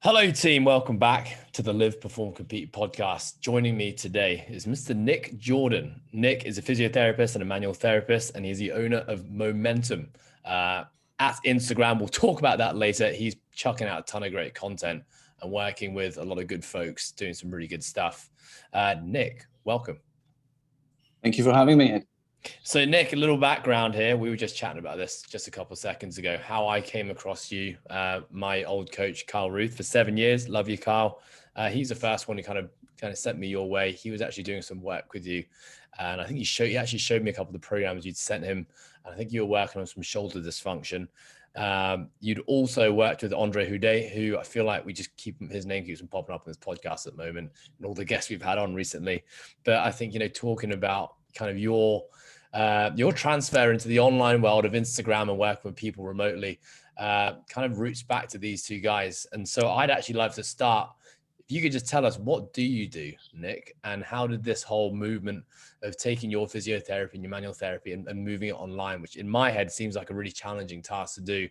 Hello team, welcome back to the Live, Perform, Compete podcast. Joining me today is Mr. Nik Jordan. Nik is a physiotherapist and a manual therapist, and he's the owner of Momentum at Instagram. We'll talk about that later. He's chucking out a ton of great content and working with a lot of good folks, doing some really good stuff. Nik, welcome. Thank you for having me. So Nik, a little background here. We were just chatting about this just a couple of seconds ago, how I came across you. My old coach, Kyle Ruth, for 7 years. Love you, Kyle. He's the first one who kind of sent me your way. He was actually doing some work with you. And I think he actually showed me a couple of the programs you'd sent him. And I think you were working on some shoulder dysfunction. You'd also worked with Andre Houdet, who I feel like we just his name keeps on popping up in this podcast at the moment and all the guests we've had on recently. But I think, talking about kind of your transfer into the online world of Instagram and working with people remotely kind of roots back to these two guys. And so I'd actually love to start, if you could just tell us, what do you do, Nik? And how did this whole movement of taking your physiotherapy and your manual therapy and moving it online, which in my head seems like a really challenging task to do,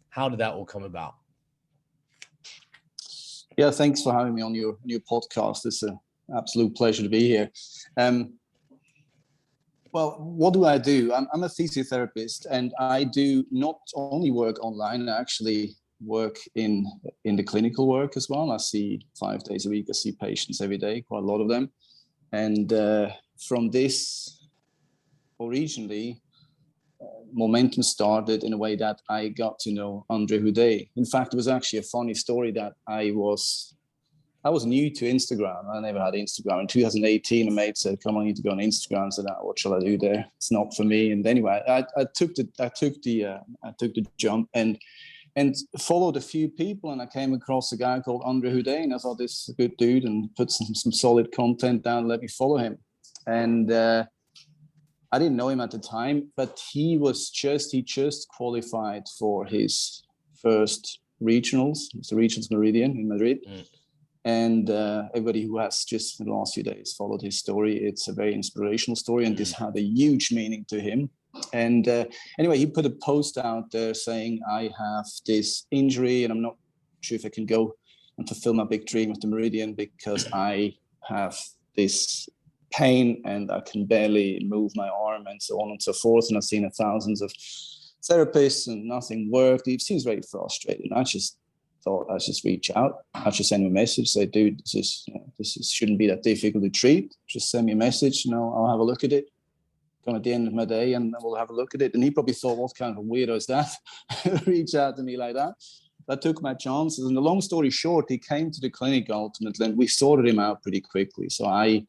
how did that all come about? Yeah, thanks for having me on your podcast. It's an absolute pleasure to be here. Well, what do I do? I'm a physiotherapist, and I do not only work online. I actually work in the clinical work as well. I see 5 days a week. I see patients every day, quite a lot of them. And from this, originally, Momentum started in a way that I got to know Andre Houdet. In fact, it was actually a funny story that I was new to Instagram. I never had Instagram. In 2018, a mate said, "Come on, you need to go on Instagram." I said, "What shall I do there? It's not for me." And anyway, I took the jump and followed a few people, and I came across a guy called Andre Houdet, and I thought, this is a good dude and put some solid content down. Let me follow him. And I didn't know him at the time, but he just qualified for his first regionals. It's the Regionals Meridian in Madrid. And everybody who has just in the last few days followed his story, it's a very inspirational story, and this had a huge meaning to him. And anyway, he put a post out there saying, "I have this injury and I'm not sure if I can go and fulfill my big dream of the Meridian because I have this pain and I can barely move my arm," and so on and so forth. And I've seen thousands of therapists and nothing worked. He seems very frustrated. I just thought I'd just reach out. I'd just send him a message, say, "Dude, this shouldn't be that difficult to treat. Just send me a message, I'll have a look at it. Come at the end of my day and we'll have a look at it." And he probably thought, what kind of a weirdo is that? Reach out to me like that. I took my chances. And the long story short, he came to the clinic ultimately, and we sorted him out pretty quickly. So I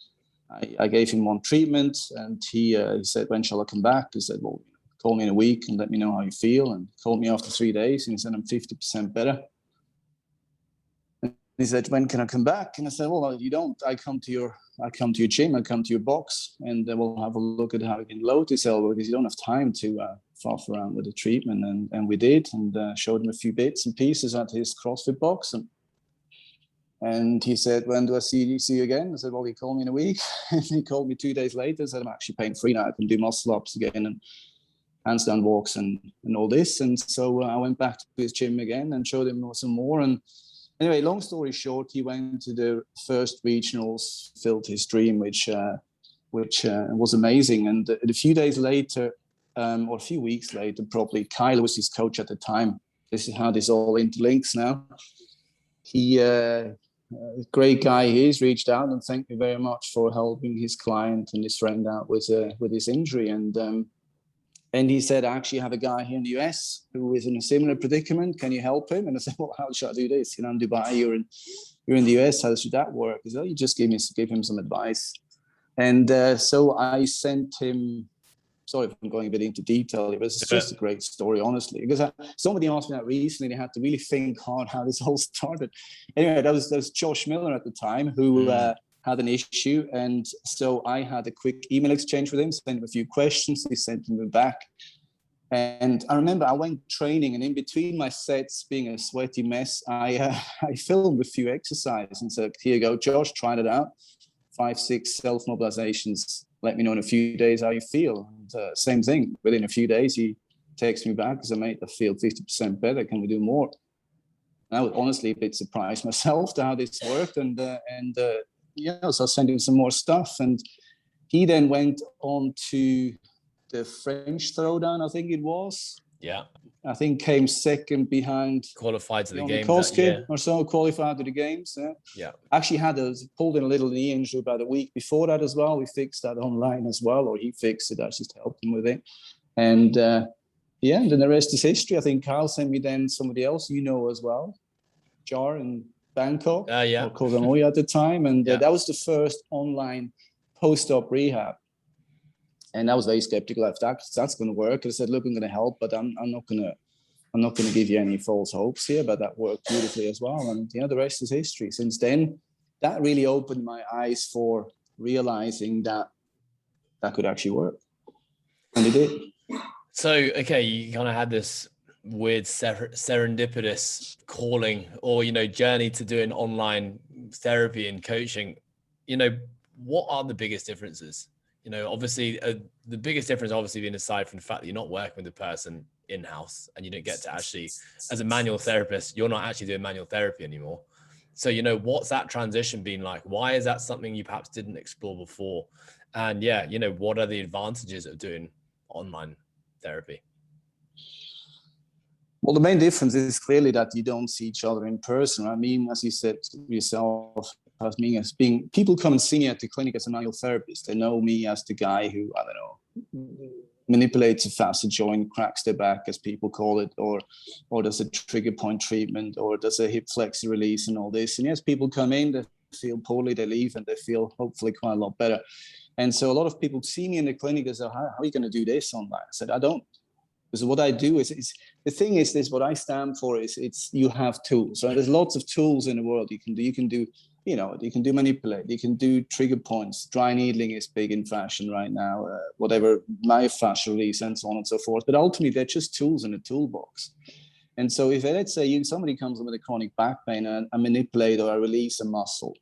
gave him one treatment, and he said, "When shall I come back?" I said, "Well, call me in a week and let me know how you feel." And he called me after 3 days, and he said, "I'm 50% better." He said, "When can I come back?" And I said, "Well, you don't. I come to your gym, I come to your box, and we'll have a look at how we can load this elbow, because you don't have time to faff around with the treatment." And we did, and showed him a few bits and pieces at his CrossFit box. And he said, "When do I see you again?" I said, "Well, he called me in a week." And he called me 2 days later, said, "I'm actually pain-free now. I can do muscle ups again and handstand walks and all this." And so I went back to his gym again and showed him some more. And anyway, long story short, he went to the first regionals, filled his dream, which was amazing. And a few days later, or a few weeks later, probably, Kyle was his coach at the time. This is how this all interlinks now. He, great guy he is, reached out and thanked me very much for helping his client and his friend out with his injury. And he said, "I actually have a guy here in the US who is in a similar predicament. Can you help him?" And I said, "Well, how should I do this? I'm in Dubai, you're in the US. How should that work?" He said, "You just give him some advice." And so I sent him. Sorry if I'm going a bit into detail. It was just a great story, honestly, because somebody asked me that recently. They had to really think hard how this all started. Anyway, that was Josh Miller at the time who had an issue. And so I had a quick email exchange with him, sent him a few questions. He sent them back. And I remember I went training, and in between my sets, being a sweaty mess, I filmed a few exercises and said, "Here you go, Josh, try it out. 5, 6 self-mobilizations. Let me know in a few days how you feel." And, same thing. Within a few days, he texts me back, "Because mate, I feel 50% better. Can we do more?" I was honestly a bit surprised myself to how this worked, and so I sent him some more stuff, and he then went on to the French throwdown, I think it was. Yeah. I think came second behind. Qualified to the games that year year. or so, qualified to the games. Yeah. Actually pulled in a little knee injury about a week before that as well. We fixed that online as well, or he fixed it. I just helped him with it. And and then the rest is history. I think Kyle sent me then somebody else as well, Jar in Bangkok, or Koh Samui at the time. And that was the first online post-op rehab. And I was very skeptical of that, because that's going to work. I said, look, I'm going to help, but I'm not going to give you any false hopes here. But that worked beautifully as well. And the rest is history. Since then, that really opened my eyes for realizing that could actually work. And it did. So, okay, you kind of had this weird serendipitous calling or, journey to doing online therapy and coaching. What are the biggest differences? Obviously, the biggest difference obviously being aside from the fact that you're not working with the person in-house and you don't get to actually, as a manual therapist, you're not actually doing manual therapy anymore. So, what's that transition been like? Why is that something you perhaps didn't explore before? And what are the advantages of doing online therapy? Well, the main difference is clearly that you don't see each other in person. I mean, as you said yourself, as being people come and see me at the clinic as a manual therapist. They know me as the guy who, I don't know, manipulates a facet joint, cracks their back, as people call it, or does a trigger point treatment, or does a hip flexor release and all this. And yes, people come in, they feel poorly, they leave, and they feel hopefully quite a lot better. And so a lot of people see me in the clinic and say, how are you going to do this online? I said, I don't. Because what I do is the thing is this, what I stand for is you have tools, right? There's lots of tools in the world you can do. You can do manipulate, you can do trigger points. Dry needling is big in fashion right now, whatever, myofascial release and so on and so forth. But ultimately, they're just tools in a toolbox. And so if let's say somebody comes in with a chronic back pain and I manipulate or I release a muscle,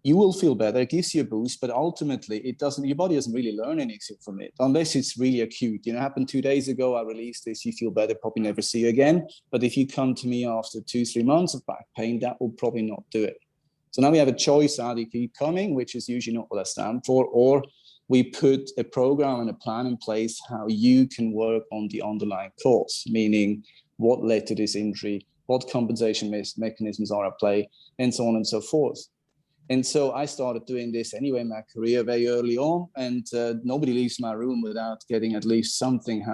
you will feel better. It gives you a boost, but ultimately your body doesn't really learn anything from it unless it's really acute. It happened 2 days ago. I released this. You feel better, probably never see you again. But if you come to me after 2-3 months of back pain, that will probably not do it. So now we have a choice: either keep coming, which is usually not what I stand for, or we put a program and a plan in place how you can work on the underlying cause, meaning what led to this injury, what compensation mechanisms are at play, and so on and so forth. And so I started doing this anyway in my career very early on, and nobody leaves my room without getting at least something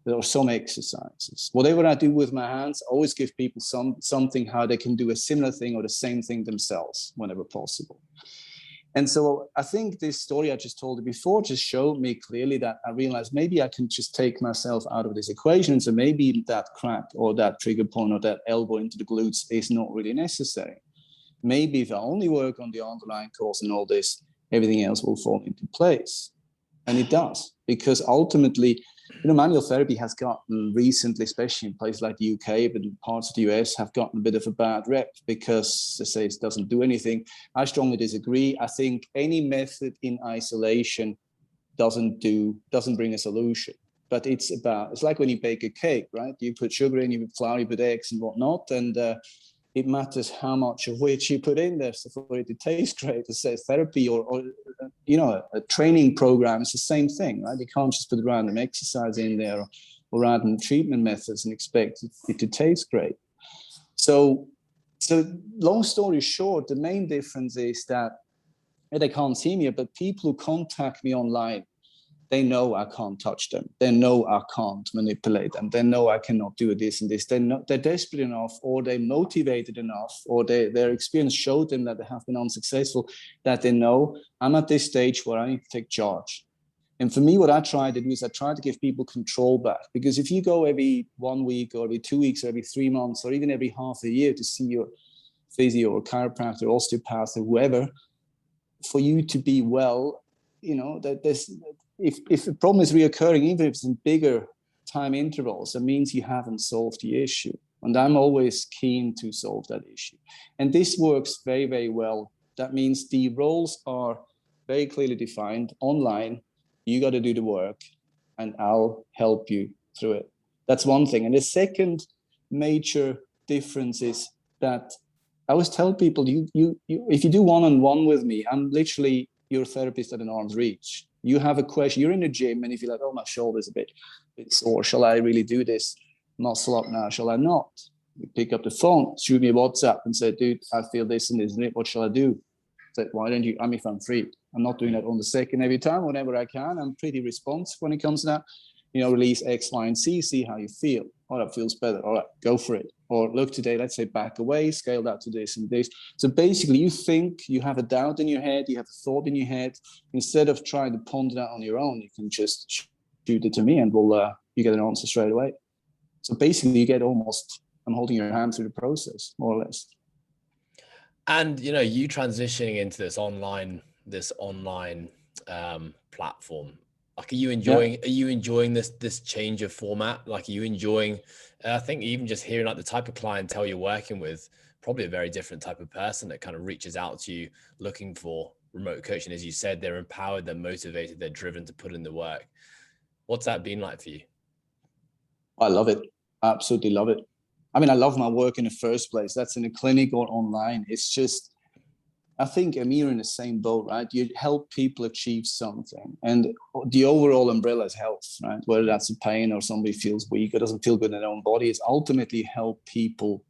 or some exercises. Whatever I do with my hands, I always give people something how they can do a similar thing or the same thing themselves whenever possible. And so I think this story I just told you before just showed me clearly that I realized maybe I can just take myself out of this equation. So maybe that crack or that trigger point or that elbow into the glutes is not really necessary. Maybe if I only work on the underlying cause and all this, everything else will fall into place. And it does, because ultimately, manual therapy has gotten recently, especially in places like the UK, but in parts of the US, have gotten a bit of a bad rep because they say it doesn't do anything. I strongly disagree. I think any method in isolation doesn't bring a solution. But it's like when you bake a cake, right? You put sugar in, you put flour, you put eggs and whatnot, and it matters how much of which you put in there for it to taste great. It says therapy or a training program is the same thing, right? You can't just put random exercise in there or random treatment methods and expect it to taste great. So long story short, the main difference is that they can't see me, but people who contact me online, they know I can't touch them. They know I can't manipulate them. They know I cannot do this and this. They're desperate enough, or they're motivated enough, or their experience showed them that they have been unsuccessful, that they know I'm at this stage where I need to take charge. And for me, what I tried to do is I tried to give people control back. Because if you go every 1 week or every 2 weeks or every 3 months or even every half a year to see your physio or chiropractor or osteopath or whoever, for you to be well, that if the problem is reoccurring, even if it's in bigger time intervals, that means you haven't solved the issue. And I'm always keen to solve that issue. And this works very, very well. That means the roles are very clearly defined online. You got to do the work and I'll help you through it. That's one thing. And the second major difference is that I always tell people, you if you do one-on-one with me, I'm literally your therapist at an arm's reach. You have a question, you're in a gym, and if you're like, oh, my shoulder's a bit sore, shall I really do this muscle up now? Shall I not? You pick up the phone, shoot me a WhatsApp and say, dude, I feel this and this, and what shall I do? Say, why don't you, if I'm free. I'm not doing that on the second every time, whenever I can. I'm pretty responsive when it comes to that. Release X, Y, and Z, see how you feel. Oh, that feels better. All right, go for it. Or look, today, let's say back away, scale that to this and this. So basically, you think, you have a doubt in your head, you have a thought in your head. Instead of trying to ponder that on your own, you can just shoot it to me and you get an answer straight away. So basically, you get almost, I'm holding your hand through the process, more or less. And, you transitioning into this online platform, like, are you enjoying this change of format? Like, are you enjoying, I think even just hearing like the type of clientele you're working with, probably a very different type of person that kind of reaches out to you looking for remote coaching. As you said, they're empowered, they're motivated, they're driven to put in the work. What's that been like for you? I love it. Absolutely love it. I mean, I love my work in the first place. That's in a clinic or online. It's just, I think, you're in the same boat, right? You help people achieve something, and the overall umbrella is health, right? Whether that's a pain or somebody feels weak or doesn't feel good in their own body, it's ultimately help people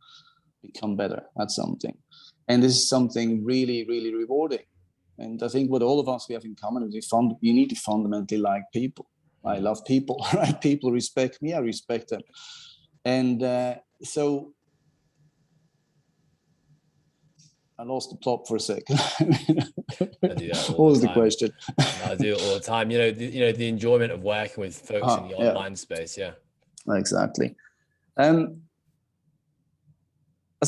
become better at something. And this is something really, really rewarding. And I think what all of us we have in common is you need to fundamentally like people. I love people, right? People respect me, I respect them. And so I lost the plot for a second. I do that all what was the the question? I do it all the time. The enjoyment of working with folks in the online space. Yeah, exactly. As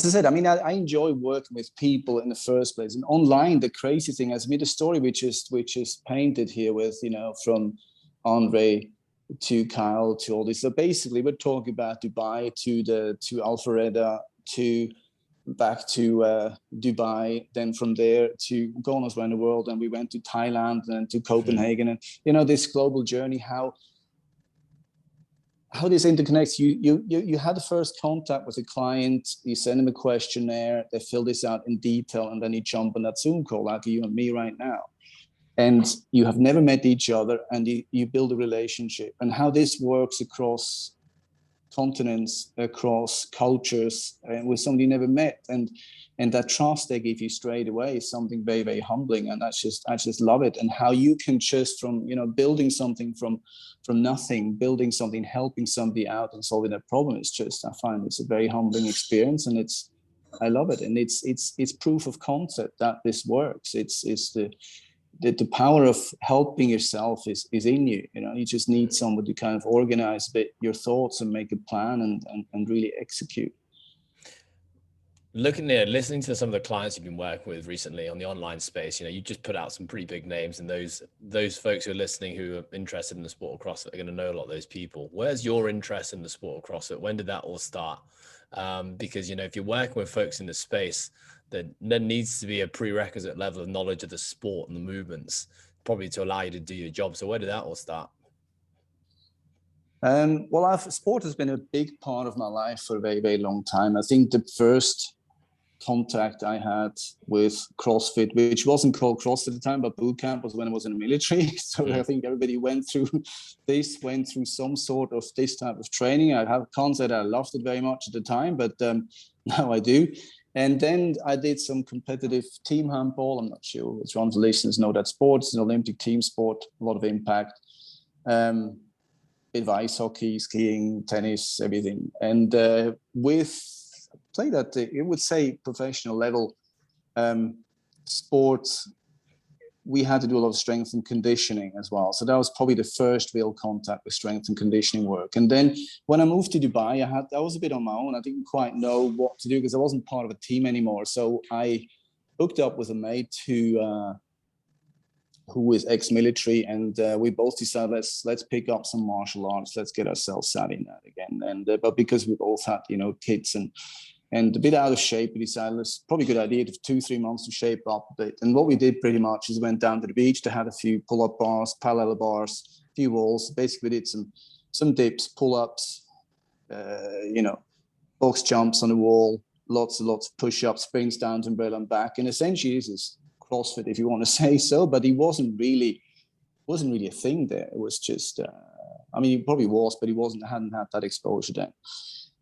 I said, I mean, I enjoy working with people in the first place. And online, the crazy thing is, the story which is painted here with, from Andre to Kyle to all this. So basically, we're talking about Dubai to Alpharetta to back to Dubai, then from there to going around the world, and we went to Thailand and to Copenhagen, and this global journey, how this interconnects. You had the first contact with a client, you send them a questionnaire, they fill this out in detail, and then you jump on that Zoom call like you and me right now, and you have never met each other, and you build a relationship. And how this works across continents, across cultures, with somebody you never met, and that trust they give you straight away is something very, very humbling. And I just love it. And how you can just from building something from nothing, building something, helping somebody out and solving that problem, is just, I find it's a very humbling experience, and I love it. And it's proof of concept that this works. It's the power of helping yourself is in you. You just need someone to kind of organize your thoughts and make a plan and really execute. Listening to some of the clients you've been working with recently on the online space, you just put out some pretty big names, and those folks who are listening who are interested in the sport of CrossFit are going to know a lot of those people. Where's your interest in the sport of CrossFit? When did that all start? Because if you're working with folks in the space, then there needs to be a prerequisite level of knowledge of the sport and the movements, probably to allow you to do your job. So where did that all start? Well, sport has been a big part of my life for a very, very long time. I think the first contact I had with CrossFit, which wasn't called CrossFit at the time, but boot camp, was when I was in the military. So I think everybody went through some sort of this type of training. Can't say that I loved it very much at the time, but now I do. And then I did some competitive team handball. I'm not sure which ones the listeners know that sport. It's an Olympic team sport, a lot of impact. Bit of ice hockey, skiing, tennis, everything. And played at you would say professional level sports, we had to do a lot of strength and conditioning as well. So that was probably the first real contact with strength and conditioning work. And then when I moved to Dubai, I was a bit on my own. I didn't quite know what to do because I wasn't part of a team anymore. So I hooked up with a mate who is ex-military, and we both decided let's pick up some martial arts. Let's get ourselves savvy in that again. And but because we both had kids and a bit out of shape, we decided it's probably a good idea to 2-3 months to shape up a bit. And what we did pretty much is went down to the beach to have a few pull-up bars, parallel bars, a few walls. Basically, we did some dips, pull-ups, box jumps on the wall, lots and lots of push-ups, sprints down to umbrella and back. And essentially this is CrossFit, if you want to say so, but he wasn't really a thing there. It was just, I mean, he probably was, but he hadn't had that exposure then.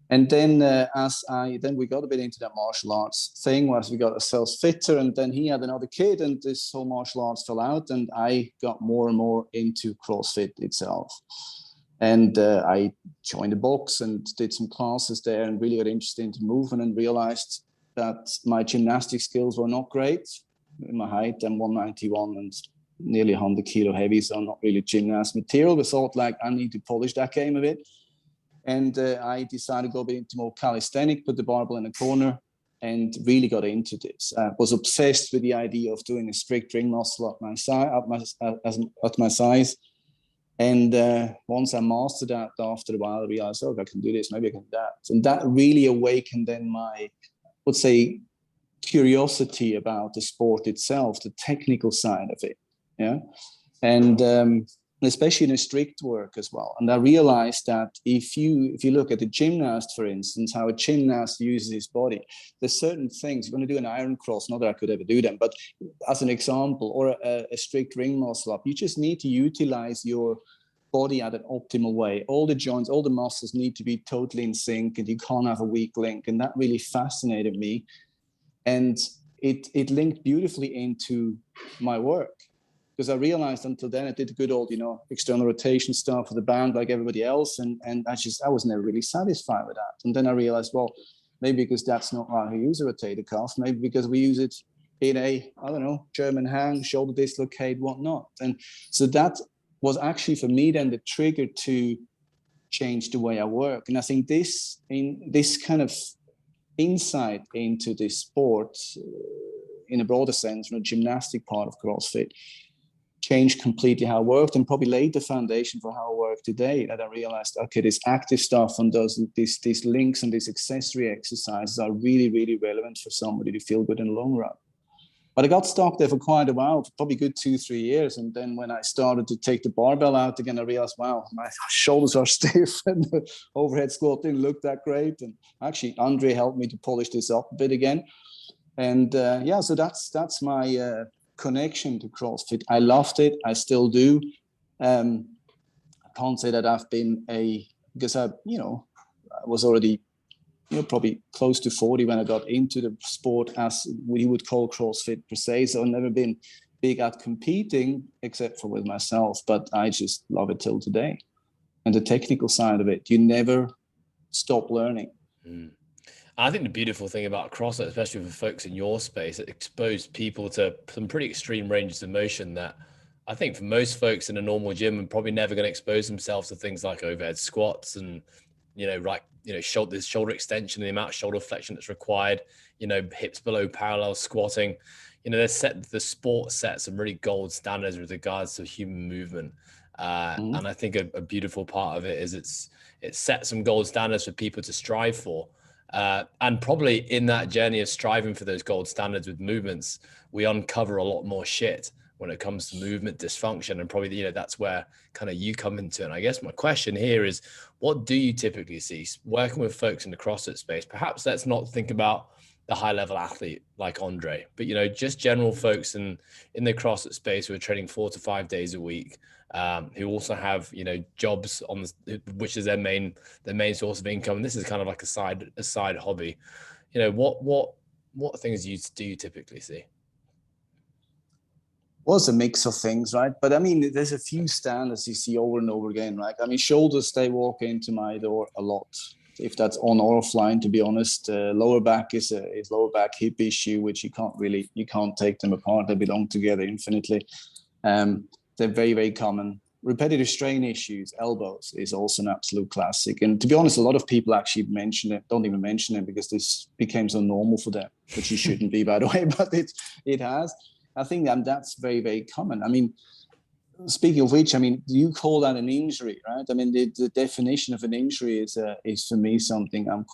And then then we got a bit into that martial arts thing, as we got ourselves fitter, and then he had another kid, and this whole martial arts fell out, and I got more and more into CrossFit itself. And I joined the box and did some classes there and really got interested into movement and realized that my gymnastic skills were not great. In my height, I'm 191 and nearly 100 kilo heavy, so I'm not really gymnast material, but thought like I need to polish that game a bit. And I decided to go a bit into more calisthenic, put the barbell in a corner, and really got into this. I was obsessed with the idea of doing a strict ring muscle at my size. And once I mastered that, after a while, I realized, oh, if I can do this, maybe I can do that. And that really awakened then my, I would say, curiosity about the sport itself, the technical side of it. Yeah. And especially in a strict work as well. And I realized that if you look at a gymnast, for instance, how a gymnast uses his body, there's certain things. You're going to do an iron cross, not that I could ever do them, but as an example, or a strict ring muscle up, you just need to utilize your body at an optimal way. All the joints, all the muscles need to be totally in sync, and you can't have a weak link. And that really fascinated me. And it linked beautifully into my work. Because I realized until then I did the good old, external rotation stuff with the band like everybody else. And I was never really satisfied with that. And then I realized, well, maybe because that's not how you use a rotator cuff, maybe because we use it in a, German hang, shoulder dislocate, whatnot. And so that was actually for me then the trigger to change the way I work. And I think this kind of insight into this sport in a broader sense, from the gymnastic part of CrossFit, changed completely how I worked, and probably laid the foundation for how I work today. That I realized, okay, this active stuff and these links and these accessory exercises are really, really relevant for somebody to feel good in the long run. But I got stuck there for quite a while, for probably good 2-3 years. And then when I started to take the barbell out again, I realized, wow, my shoulders are stiff and the overhead squat didn't look that great. And actually, Andre helped me to polish this up a bit again. And so that's my connection to CrossFit. I loved it. I still do. I can't say that I've been because I was already, probably close to 40 when I got into the sport, as we would call CrossFit per se. So I've never been big at competing except for with myself, but I just love it till today. And the technical side of it, you never stop learning. I think the beautiful thing about CrossFit, especially for folks in your space, it exposed people to some pretty extreme ranges of motion that I think for most folks in a normal gym are probably never going to expose themselves to things like overhead squats and, shoulder extension, the amount of shoulder flexion that's required, hips below parallel squatting. The sport sets some really gold standards with regards to human movement. And I think a beautiful part of it is it sets some gold standards for people to strive for. And probably in that journey of striving for those gold standards with movements, we uncover a lot more shit when it comes to movement dysfunction. And probably, that's where kind of you come into it. And I guess my question here is, what do you typically see working with folks in the CrossFit space? Perhaps let's not think about the high level athlete like Andre, but, just general folks in the CrossFit space who are training 4 to 5 days a week, who also have, jobs which is their main source of income. And this is kind of like a side hobby. What things do you typically see? Well, it's a mix of things, right? But I mean, there's a few standards you see over and over again, right? I mean, shoulders, they walk into my door a lot. If that's on or offline, to be honest, lower back is lower back hip issue, which you can't take them apart. They belong together infinitely. They're very, very common. Repetitive strain issues, elbows, is also an absolute classic. And to be honest, a lot of people actually don't even mention it because this became so normal for them, which it shouldn't be, by the way, but it has. I think that's very, very common. I mean, speaking of which, do you call that an injury, right? I mean, the definition of an injury is for me something I'm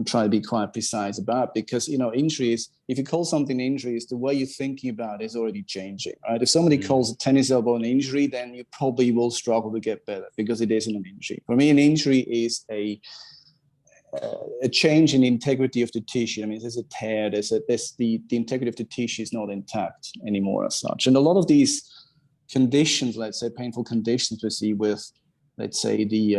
trying to be quite precise about, because, injury is, if you call something an injury, is the way you're thinking about it is already changing, right? If somebody calls a tennis elbow an injury, then you probably will struggle to get better because it isn't an injury. For me, an injury is a change in the integrity of the tissue. I mean, there's a tear, the integrity of the tissue is not intact anymore as such. And a lot of these conditions, let's say painful conditions we see with, let's say, the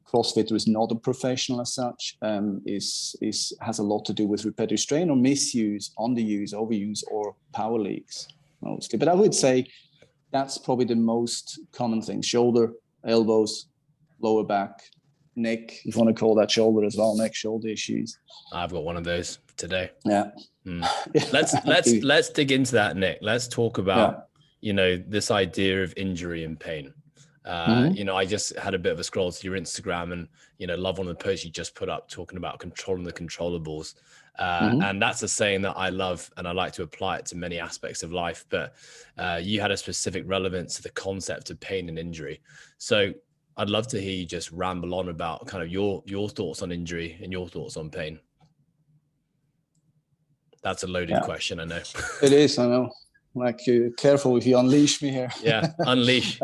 CrossFitter is not a professional as such, has a lot to do with repetitive strain or misuse, underuse, overuse, or power leaks mostly. But I would say that's probably the most common thing: shoulder, elbows, lower back, neck, if you want to call that shoulder as well, neck, shoulder issues. I've got one of those today. Yeah. Let's dig into that, Nick. Let's talk about, this idea of injury and pain. I just had a bit of a scroll to your Instagram and, love one of the posts you just put up talking about controlling the controllables. And that's a saying that I love and I like to apply it to many aspects of life. But you had a specific relevance to the concept of pain and injury. So I'd love to hear you just ramble on about kind of your thoughts on injury and your thoughts on pain. That's a loaded question, I know. It is, I know. Like, careful if you unleash me here. Yeah, unleash.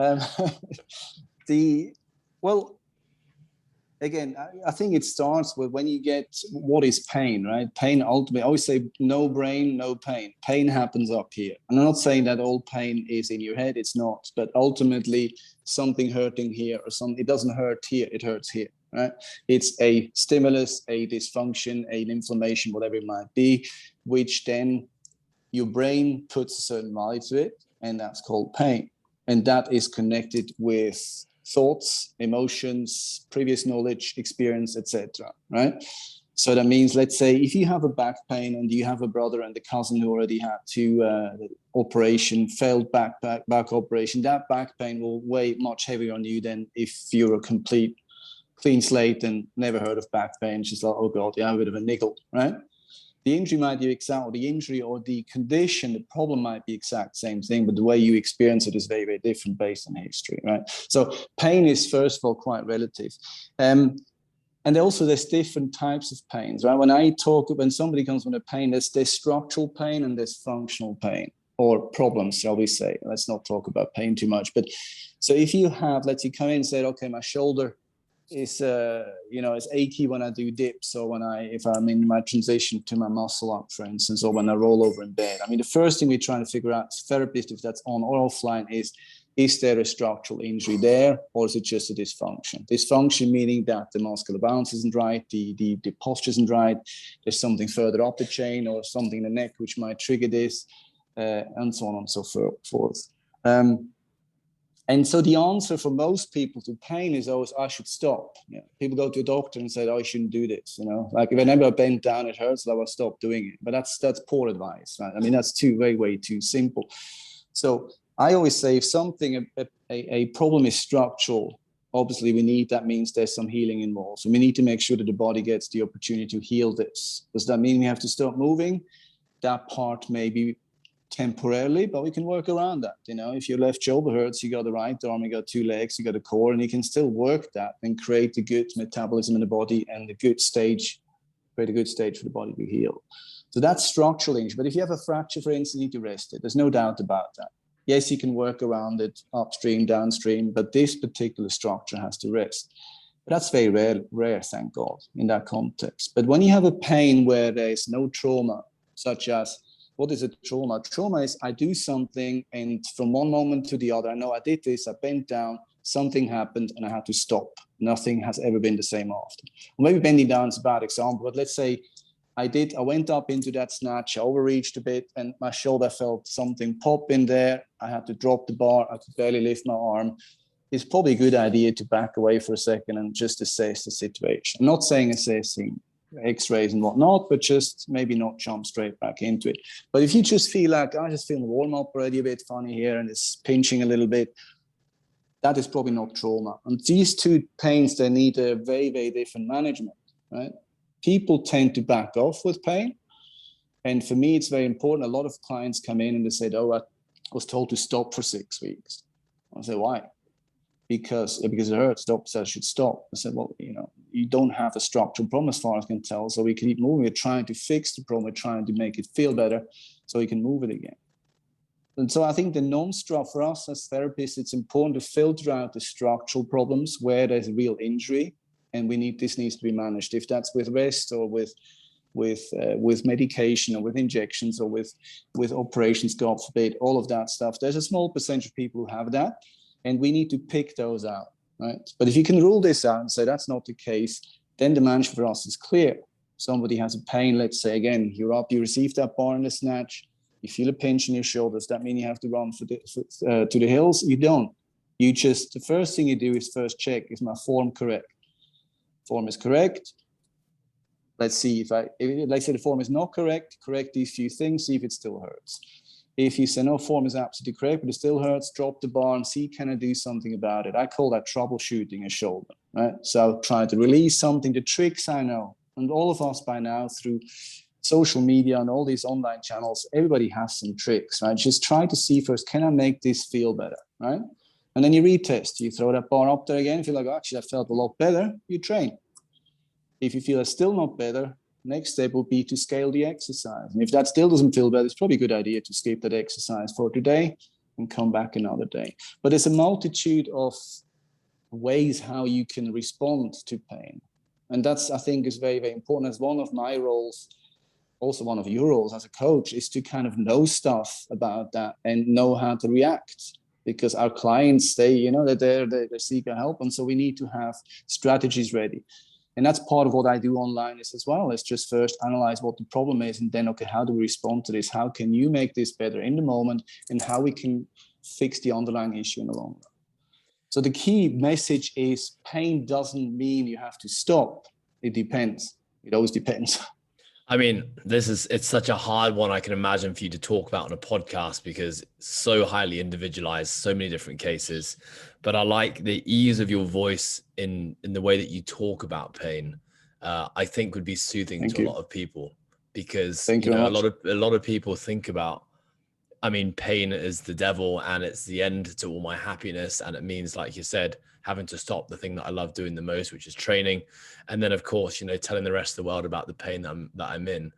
Again, I think it starts with when you get what is pain, right? Pain ultimately, I always say no brain, no pain. Pain happens up here. And I'm not saying that all pain is in your head, it's not. But ultimately, something hurting here or something, it doesn't hurt here, it hurts here, right? It's a stimulus, a dysfunction, an inflammation, whatever it might be, which then your brain puts a certain value to it, and that's called pain. And that is connected with thoughts, emotions, previous knowledge, experience, etc. Right? So that means, let's say, if you have a back pain and you have a brother and a cousin who already had failed back operation, that back pain will weigh much heavier on you than if you're a complete clean slate and never heard of back pain. Just like, oh God, yeah, a bit of a niggle, right? The injury might be exact, or the injury or the condition, the problem might be exact same thing, but the way you experience it is very, very different based on history, right? So pain is, first of all, quite relative. And also there's different types of pains, right? When somebody comes with a pain, there's structural pain and there's functional pain, or problems, shall we say. Let's not talk about pain too much. But so if you have, let's say, come in and say, okay, my shoulder is it's achy when I do dips, or if I'm in my transition to my muscle up, for instance, or when I roll over in bed. I mean, the first thing we're trying to figure out as therapists, if that's on or offline, is there a structural injury there, or is it just a dysfunction? Dysfunction meaning that the muscular balance isn't right, the posture isn't right, there's something further up the chain or something in the neck which might trigger this, and so on and so forth. And so the answer for most people to pain is always, I should stop. People go to a doctor and say, oh, I shouldn't do this. Like whenever I bend down, it hurts, so I will stop doing it. But that's poor advice, right? I mean, that's way too simple. So I always say, if something, a problem is structural, obviously that means there's some healing involved. So we need to make sure that the body gets the opportunity to heal this. Does that mean we have to stop moving? That part maybe temporarily, but we can work around that. If your left shoulder hurts, you got the right arm, you got two legs, you got a core, and you can still work that and create a good metabolism in the body and create a good stage for the body to heal. So that's structural injury. But if you have a fracture, for instance, you need to rest it. There's no doubt about that. Yes, you can work around it upstream, downstream, but this particular structure has to rest. But that's very rare, thank God, in that context. But when you have a pain where there is no trauma, such as, what is a trauma? Trauma is I do something, and from one moment to the other, I know I did this, I bent down, something happened, and I had to stop. Nothing has ever been the same after. Or maybe bending down is a bad example, but let's say I went up into that snatch, I overreached a bit, and my shoulder felt something pop in there. I had to drop the bar, I could barely lift my arm. It's probably a good idea to back away for a second and just assess the situation. I'm not saying assessing x-rays and whatnot, but just maybe not jump straight back into it. But if you just feel like, I just feel the warm up already a bit funny here and it's pinching a little bit, that is probably not trauma. And these two pains, they need a very, very different management, right? People tend to back off with pain. And for me, it's very important. A lot of clients come in and they said, oh, I was told to stop for 6 weeks. I say, why? Because it hurts. Doctor says I should stop. I said, well, you don't have a structural problem as far as I can tell, so we can keep moving. We're trying to fix the problem. We're trying to make it feel better so we can move it again. And so I think the non-structural, for us as therapists, it's important to filter out the structural problems where there's a real injury and this needs to be managed. If that's with rest or with medication or with injections or with operations, God forbid, all of that stuff. There's a small percentage of people who have that, and we need to pick those out, right? But if you can rule this out and say that's not the case, then the management for us is clear. Somebody has a pain, let's say, again, you're up, you receive that bar in the snatch, you feel a pinch in your shoulders. That means you have to run to the hills? You don't. You just, the first thing you do is first check, is my form correct? Form is correct. Let's see let's say the form is not correct these few things, see if it still hurts. If you say, no, form is absolutely correct, but it still hurts, drop the bar and see, can I do something about it? I call that troubleshooting a shoulder, right? So try to release something, the tricks I know. And all of us by now, through social media and all these online channels, everybody has some tricks, right? Just try to see first, can I make this feel better, right? And then you retest, you throw that bar up there again, if you're like, oh, actually, that felt a lot better, you train. If you feel it's still not better, next step will be to scale the exercise. And if that still doesn't feel better, it's probably a good idea to skip that exercise for today and come back another day. But there's a multitude of ways how you can respond to pain. And that's, I think, is very, very important. As one of my roles, also one of your roles as a coach, is to kind of know stuff about that and know how to react. Because our clients, they seek our help. And so we need to have strategies ready. And that's part of what I do online as well. Is just first analyze what the problem is, and then, okay, how do we respond to this? How can you make this better in the moment, and how we can fix the underlying issue in the long run? So the key message is, pain doesn't mean you have to stop. It depends. It always depends. I mean, it's such a hard one, I can imagine, for you to talk about on a podcast, because it's so highly individualized, so many different cases. But I like the ease of your voice in the way that you talk about pain. I think would be soothing to a lot of people, because a lot of people think about, I mean, pain is the devil and it's the end to all my happiness. And it means, like you said, having to stop the thing that I love doing the most, which is training. And then, of course, telling the rest of the world about the pain that I'm in.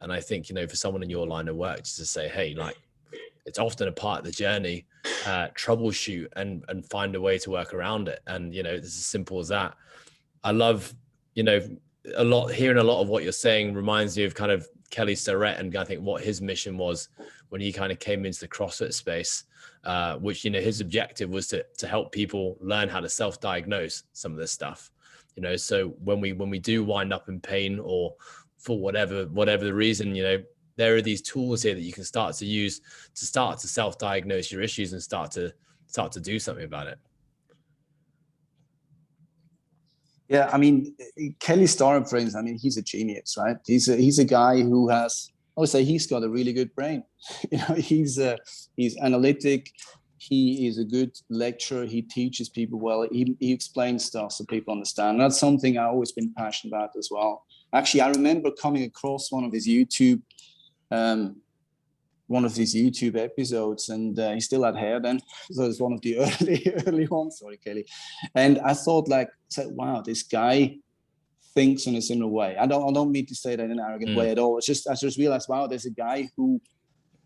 And I think, for someone in your line of work, just to say, hey, like, it's often a part of the journey, troubleshoot and find a way to work around it. And, it's as simple as that. I love, hearing a lot of what you're saying reminds me of kind of Kelly Starrett, and I think what his mission was when he kind of came into the CrossFit space, which, his objective was to help people learn how to self-diagnose some of this stuff, so when we do wind up in pain, or for whatever the reason, there are these tools here that you can start to use to self-diagnose your issues and start to do something about it. Yeah, I mean, Kelly Starrett, for instance, I mean, he's a genius, right? He's a guy who has, I would say, he's got a really good brain. He's analytic. He is a good lecturer. He teaches people well. He explains stuff so people understand. And that's something I've always been passionate about as well. Actually, I remember coming across one of his YouTube episodes, and he still had hair then, so it's one of the early ones. Sorry, Kelly. And I thought, wow, this guy thinks in a similar way. I don't mean to say that in an arrogant way at all. It's just, I just realized, wow, there's a guy who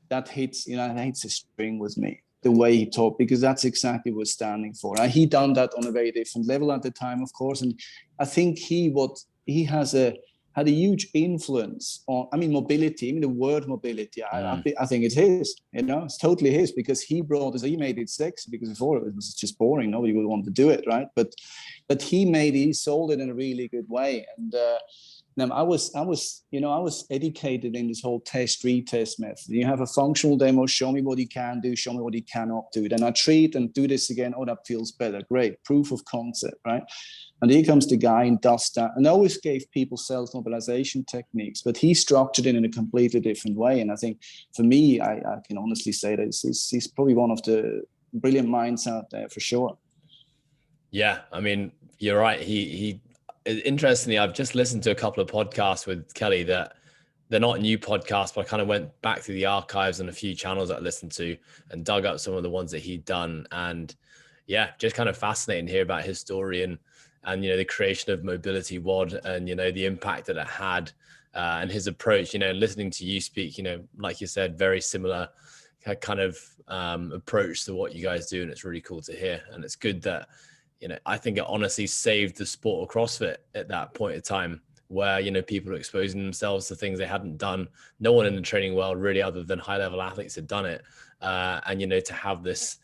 that hits a string with me, the way he talked, because that's exactly what we're standing for. And he done that on a very different level at the time, of course. And I think he had a huge influence on, mobility. The word mobility, I think it's his, it's totally his, because he made it sexy, because before it was just boring. Nobody would want to do it, right? But he sold it in a really good way. And now I was educated in this whole retest method. You have a functional demo, show me what you can do, show me what you cannot do. Then I treat and do this again. Oh, that feels better. Great. Proof of concept, right? And here comes the guy and does that. And I always gave people self-mobilization techniques, but he structured it in a completely different way. And I think for me, I can honestly say that he's probably one of the brilliant minds out there for sure. Yeah, I mean, you're right. He interestingly, I've just listened to a couple of podcasts with Kelly that they're not new podcasts, but I kind of went back through the archives and a few channels that I listened to and dug up some of the ones that he'd done. And yeah, just kind of fascinating to hear about his story and the creation of Mobility WOD and, the impact that it had and his approach, listening to you speak, like you said, very similar kind of approach to what you guys do. And it's really cool to hear. And it's good that, I think it honestly saved the sport of CrossFit at that point in time, where, people are exposing themselves to things they hadn't done. No one in the training world really, other than high level athletes, had done it. And, to have this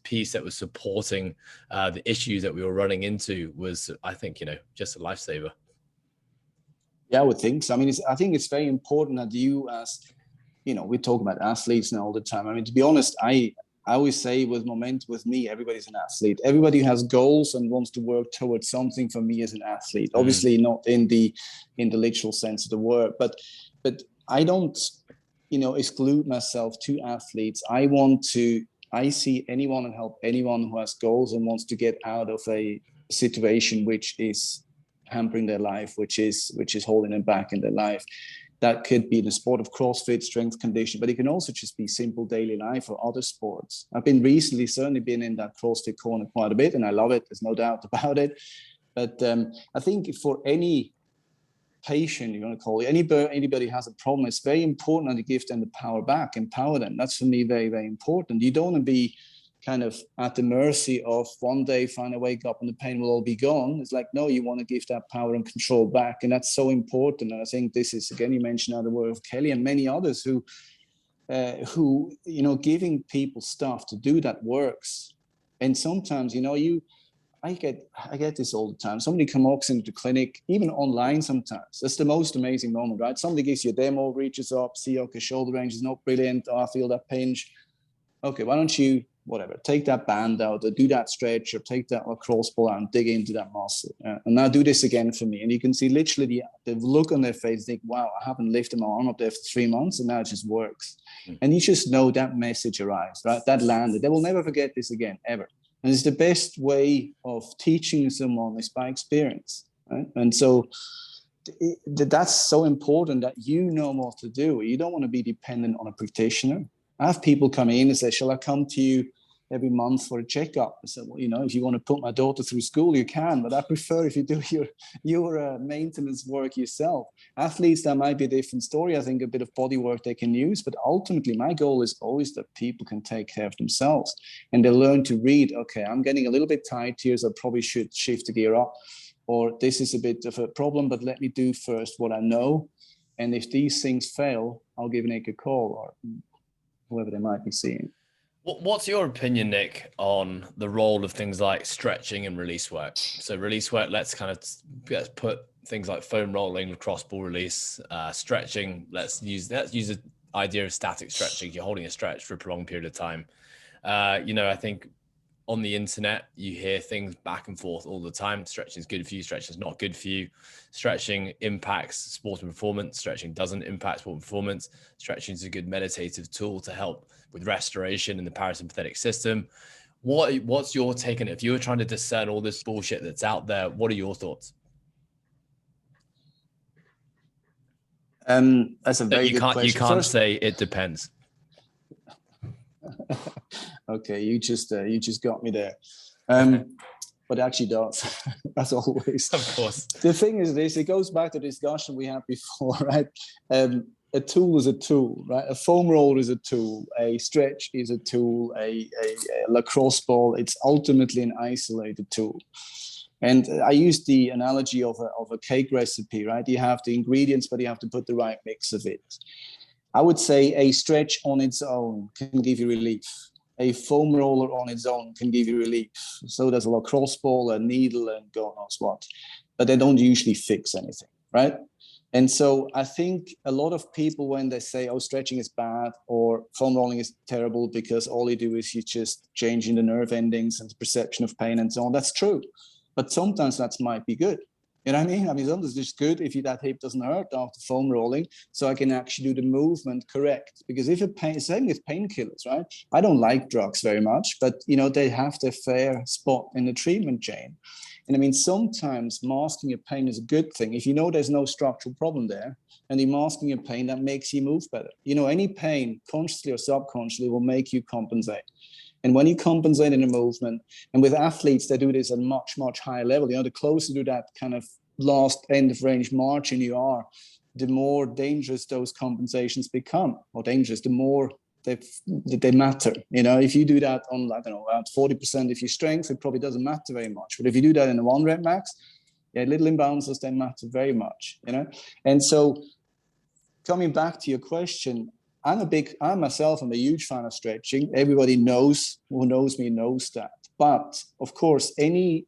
piece that was supporting the issues that we were running into was, I think, just a lifesaver. Yeah, I would think so. I mean, I think it's very important that you, as, we talk about athletes now all the time. I mean, to be honest, I always say with me, everybody's an athlete. Everybody who has goals and wants to work towards something, for me, as an athlete. Obviously not in the literal sense of the word, but I don't, exclude myself to athletes. I see anyone and help anyone who has goals and wants to get out of a situation which is hampering their life, which is holding them back in their life. That could be the sport of CrossFit, strength conditioning, but it can also just be simple daily life or other sports. I've been recently certainly been in that CrossFit corner quite a bit, and I love it. There's no doubt about it. But I think for any patient, you want to call it, anybody has a problem, it's very important to give them the power back, empower them. That's for me very, very important. You don't want to be kind of at the mercy of one day finally wake up and the pain will all be gone. It's like, no, you want to give that power and control back. And that's so important. And I think this is, again, you mentioned now the word of Kelly and many others who, giving people stuff to do that works. And sometimes, I get this all the time. Somebody walks into the clinic, even online sometimes. That's the most amazing moment, right? Somebody gives you a demo, reaches up, see, okay, shoulder range is not brilliant. Oh, I feel that pinch. Okay, why don't you, take that band out or do that stretch or take that lacrosse ball out and dig into that muscle. And now do this again for me. And you can see literally the look on their face, think, wow, I haven't lifted my arm up there for 3 months and now it just works. And you just know that message arrives, right? That landed. They will never forget this again, ever. And it's the best way of teaching someone is by experience, right? And so that's so important that you know what to do. You don't want to be dependent on a practitioner. I have people come in and say, shall I come to you every month for a checkup? I said, well, if you want to put my daughter through school, you can, but I prefer if you do your maintenance work yourself. Athletes, that might be a different story. I think a bit of body work they can use, but ultimately my goal is always that people can take care of themselves and they learn to read, okay, I'm getting a little bit tight here, so I probably should shift the gear up, or this is a bit of a problem, but let me do first what I know. And if these things fail, I'll give Nik a call or whoever they might be seeing. What's your opinion, Nik, on the role of things like stretching and release work? So release work, let's put things like foam rolling, lacrosse ball release, stretching. Let's use the idea of static stretching. You're holding a stretch for a prolonged period of time. I think on the internet, you hear things back and forth all the time. Stretching is good for you. Stretching is not good for you. Stretching impacts sport and performance. Stretching doesn't impact sport and performance. Stretching is a good meditative tool to help with restoration in the parasympathetic system. What's your take on it? If you were trying to discern all this bullshit that's out there, what are your thoughts? That's a very good question. You can't say it depends. Okay, you just got me there. But it actually does, as always. Of course. The thing is this, it goes back to the discussion we had before, right? A tool is a tool, right? A foam roller is a tool, a stretch is a tool, a lacrosse ball, it's ultimately an isolated tool. And I use the analogy of a cake recipe, right? You have the ingredients, but you have to put the right mix of it. I would say a stretch on its own can give you relief. A foam roller on its own can give you relief. So does a lacrosse ball, a needle, and God knows what. But they don't usually fix anything, right? And so I think a lot of people, when they say, oh, stretching is bad or foam rolling is terrible because all you do is you just changing the nerve endings and the perception of pain and so on, that's true. But sometimes that might be good. You know what I mean? Sometimes it's just good if that hip doesn't hurt after foam rolling, so I can actually do the movement correct. Because if same with painkillers, right? I don't like drugs very much, but they have their fair spot in the treatment chain. And sometimes masking a pain is a good thing. If you know there's no structural problem there, and you're masking a pain, that makes you move better. Any pain, consciously or subconsciously, will make you compensate. And when you compensate in a movement, and with athletes, they do this at a much, much higher level. The closer to that kind of last end of range margin you are, the more dangerous those compensations become. Or dangerous, the more they matter. If you do that on, I don't know, around 40% of your strength, it probably doesn't matter very much. But if you do that in a 1 rep max, little imbalances, they matter very much, And so coming back to your question, I'm a huge fan of stretching. Everybody who knows me knows that. But of course, it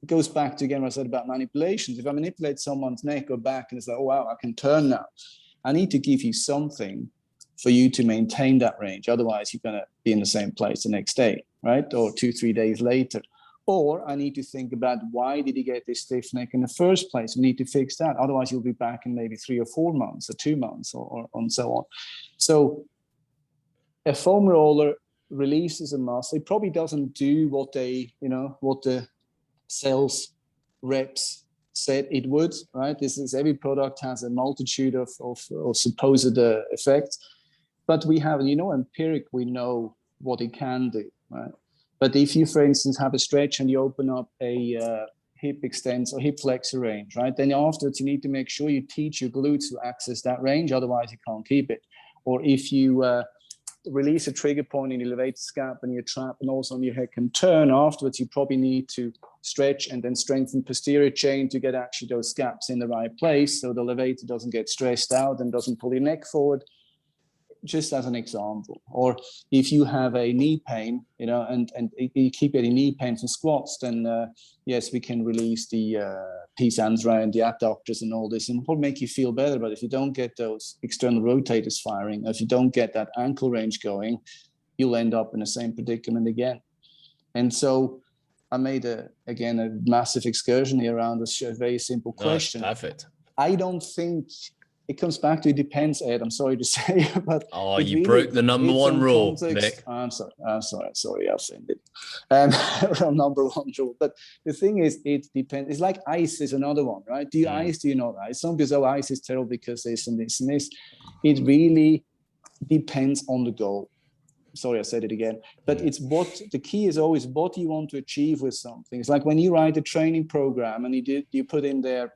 goes back to, again, what I said about manipulations. If I manipulate someone's neck or back and it's like, oh, wow, I can turn now, I need to give you something for you to maintain that range. Otherwise, you're going to be in the same place the next day, right? Or 2-3 days later. Or I need to think about, why did he get this stiff neck in the first place? We need to fix that. Otherwise, you'll be back in maybe 3 or 4 months or 2 months or and so on. So a foam roller releases a muscle. It probably doesn't do what the sales reps said it would, right? Every product has a multitude of supposed effects. But we have, empiric, we know what it can do, right? But if you, for instance, have a stretch and you open up a hip extensor or hip flexor range, right? Then afterwards, you need to make sure you teach your glutes to access that range. Otherwise, you can't keep it. Or if you release a trigger point and elevate the scap and your trap and also on your head can turn afterwards, you probably need to stretch and then strengthen posterior chain to get actually those scaps in the right place so the levator doesn't get stressed out and doesn't pull your neck forward, just as an example. Or if you have a knee pain, and you keep getting knee pain from squats, then yes, we can release the pes anseri and the adductors and all this, and it'll make you feel better. But if you don't get those external rotators firing, if you don't get that ankle range going, you'll end up in the same predicament again. And so I made a massive excursion here around a very simple question. No, perfect. I don't think it comes back to, it depends, Ed. I'm sorry to say, but you really broke the number one rule, Nick. I'm sorry, I offended. Number one rule. But the thing is, it depends. It's like ice is another one, right? Do you ice? Do you not ice? Some people say, oh, ice is terrible because this and this and this. It really depends on the goal. Sorry, I said it again. But it's the key is always what you want to achieve with something. It's like when you write a training program and you put in there,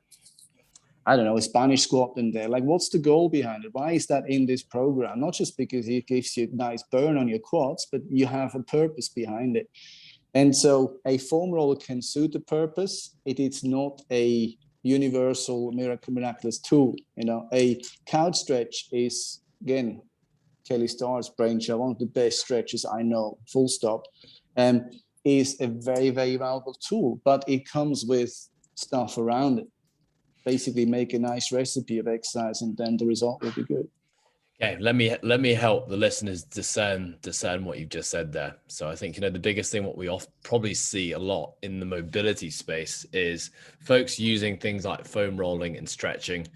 I don't know, a Spanish squat in there. Like, what's the goal behind it? Why is that in this program? Not just because it gives you a nice burn on your quads, but you have a purpose behind it. And so a foam roller can suit the purpose. It is not a universal miraculous tool. A couch stretch is, again, Kelly Starr's brainchild, one of the best stretches I know, full stop, is a very, very valuable tool, but it comes with stuff around it. Basically make a nice recipe of exercise and then the result will be good. Okay, let me help the listeners discern what you've just said there. So I think, the biggest thing what we probably see a lot in the mobility space is folks using things like foam rolling and stretching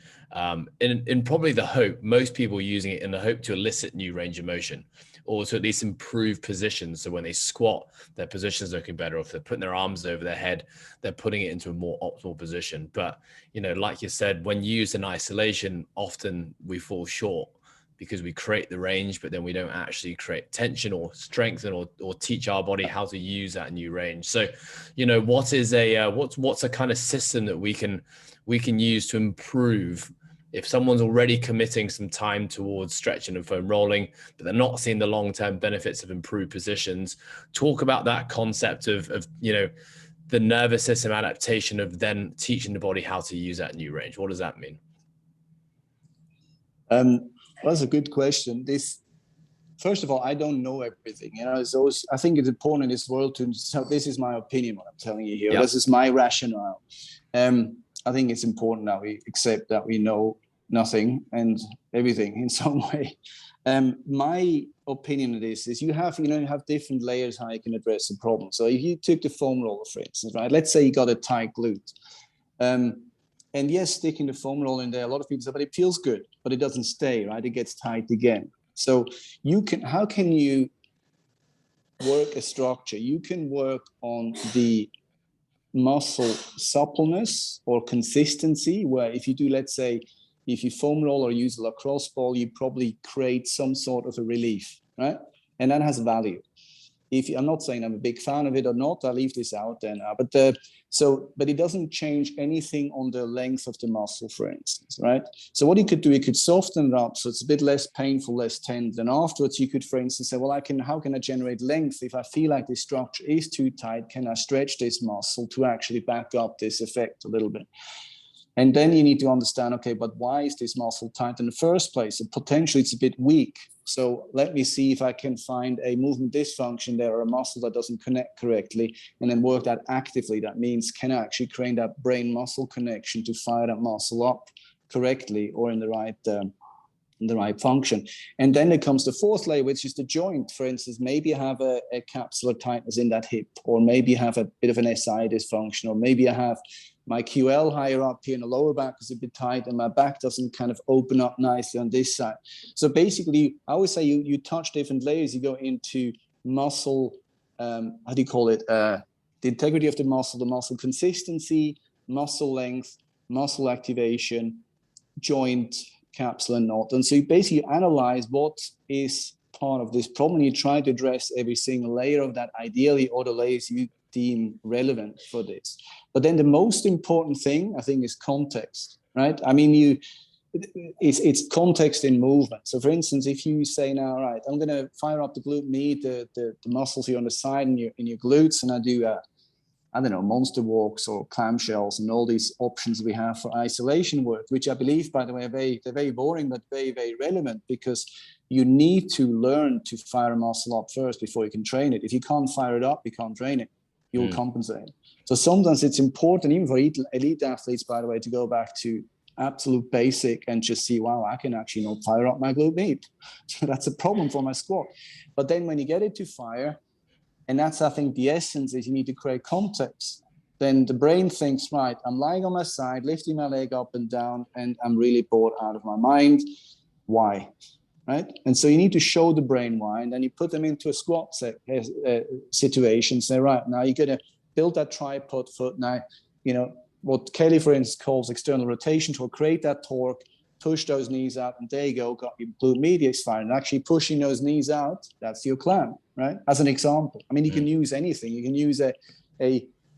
in probably the hope, most people using it in the hope to elicit new range of motion, or to at least improve positions. So when they squat, their position's looking better. Or if they're putting their arms over their head, they're putting it into a more optimal position. But, like you said, when used in isolation, often we fall short because we create the range, but then we don't actually create tension or strengthen or teach our body how to use that new range. So, what is what's a kind of system that we can use to improve if someone's already committing some time towards stretching and foam rolling, but they're not seeing the long-term benefits of improved positions? Talk about that concept of the nervous system adaptation of then teaching the body how to use that new range. What does that mean? Well, that's a good question. First of all, I don't know everything. I think it's important in this world so this is my opinion, what I'm telling you here. Yep. This is my rationale. I think it's important that we accept that we know nothing and everything in some way. My opinion of this is you have different layers how you can address the problem. So if you took the foam roller, for instance, right? Let's say you got a tight glute. And yes, sticking the foam roller in there, a lot of people say, but it feels good, but it doesn't stay, right? It gets tight again. So how can you work a structure? You can work on the muscle suppleness or consistency, where if you do, let's say, if you foam roll or use a lacrosse ball, you probably create some sort of a relief, right? And that has value. if I'm not saying I'm a big fan of it or not, I'll leave this out there now. But it doesn't change anything on the length of the muscle, for instance, right? So what you could do, you could soften it up so it's a bit less painful, less tender. And afterwards, you could, for instance, say, well, how can I generate length? If I feel like this structure is too tight, can I stretch this muscle to actually back up this effect a little bit? And then you need to understand, okay, but why is this muscle tight in the first place? And potentially it's a bit weak. So let me see if I can find a movement dysfunction there or a muscle that doesn't connect correctly, and then work that actively. That means, can I actually create that brain muscle connection to fire that muscle up correctly or in the right function? And then there comes the fourth layer, which is the joint. For instance, maybe you have a capsular tightness in that hip, or maybe you have a bit of an SI dysfunction, or maybe I have my QL higher up here in the lower back is a bit tight and my back doesn't kind of open up nicely on this side. So basically, I always say you touch different layers. You go into muscle, how do you call it? The integrity of the muscle consistency, muscle length, muscle activation, joint, capsule and knot. And so you basically analyze what is part of this problem. You try to address every single layer of that, ideally, or the layers you deem relevant for this. But then the most important thing, I think, is context, right? I mean, it's context in movement. So for instance, if you say now, right, I'm going to fire up the glute med, the muscles here on the side in your glutes, and I do I don't know, monster walks or clamshells and all these options we have for isolation work, which I believe, by the way, they're very boring, but very, very relevant, because you need to learn to fire a muscle up first before you can train it. If you can't fire it up, you can't train it. You'll compensate. So sometimes it's important, even for elite athletes, by the way, to go back to absolute basic and just see, wow, I can actually not fire up my glute med. So that's a problem for my squat. But then when you get it to fire, and that's, I think, the essence, is you need to create context. Then the brain thinks, right, I'm lying on my side, lifting my leg up and down, and I'm really bored out of my mind. Why? Right? And so you need to show the brain why, and then you put them into a squat situation. Say, right, now you're going to build that tripod foot. Now, you know, what Kelly, for instance, calls external rotation to create that torque, push those knees out, and there you go, got your glute medius firing. And actually pushing those knees out, that's your clamp, right? As an example. I mean, you can use anything. You can use a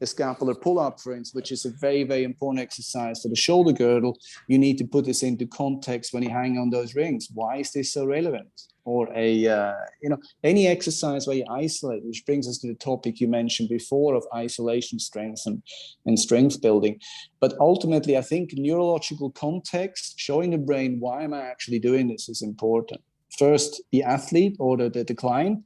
scapular pull-up, for instance, which is a very, very important exercise for the shoulder girdle. You need to put this into context when you hang on those rings. Why is this so relevant? Or any exercise where you isolate, which brings us to the topic you mentioned before of isolation strength and strength building. But ultimately, I think neurological context, showing the brain, why am I actually doing this, is important. First, the athlete or the client,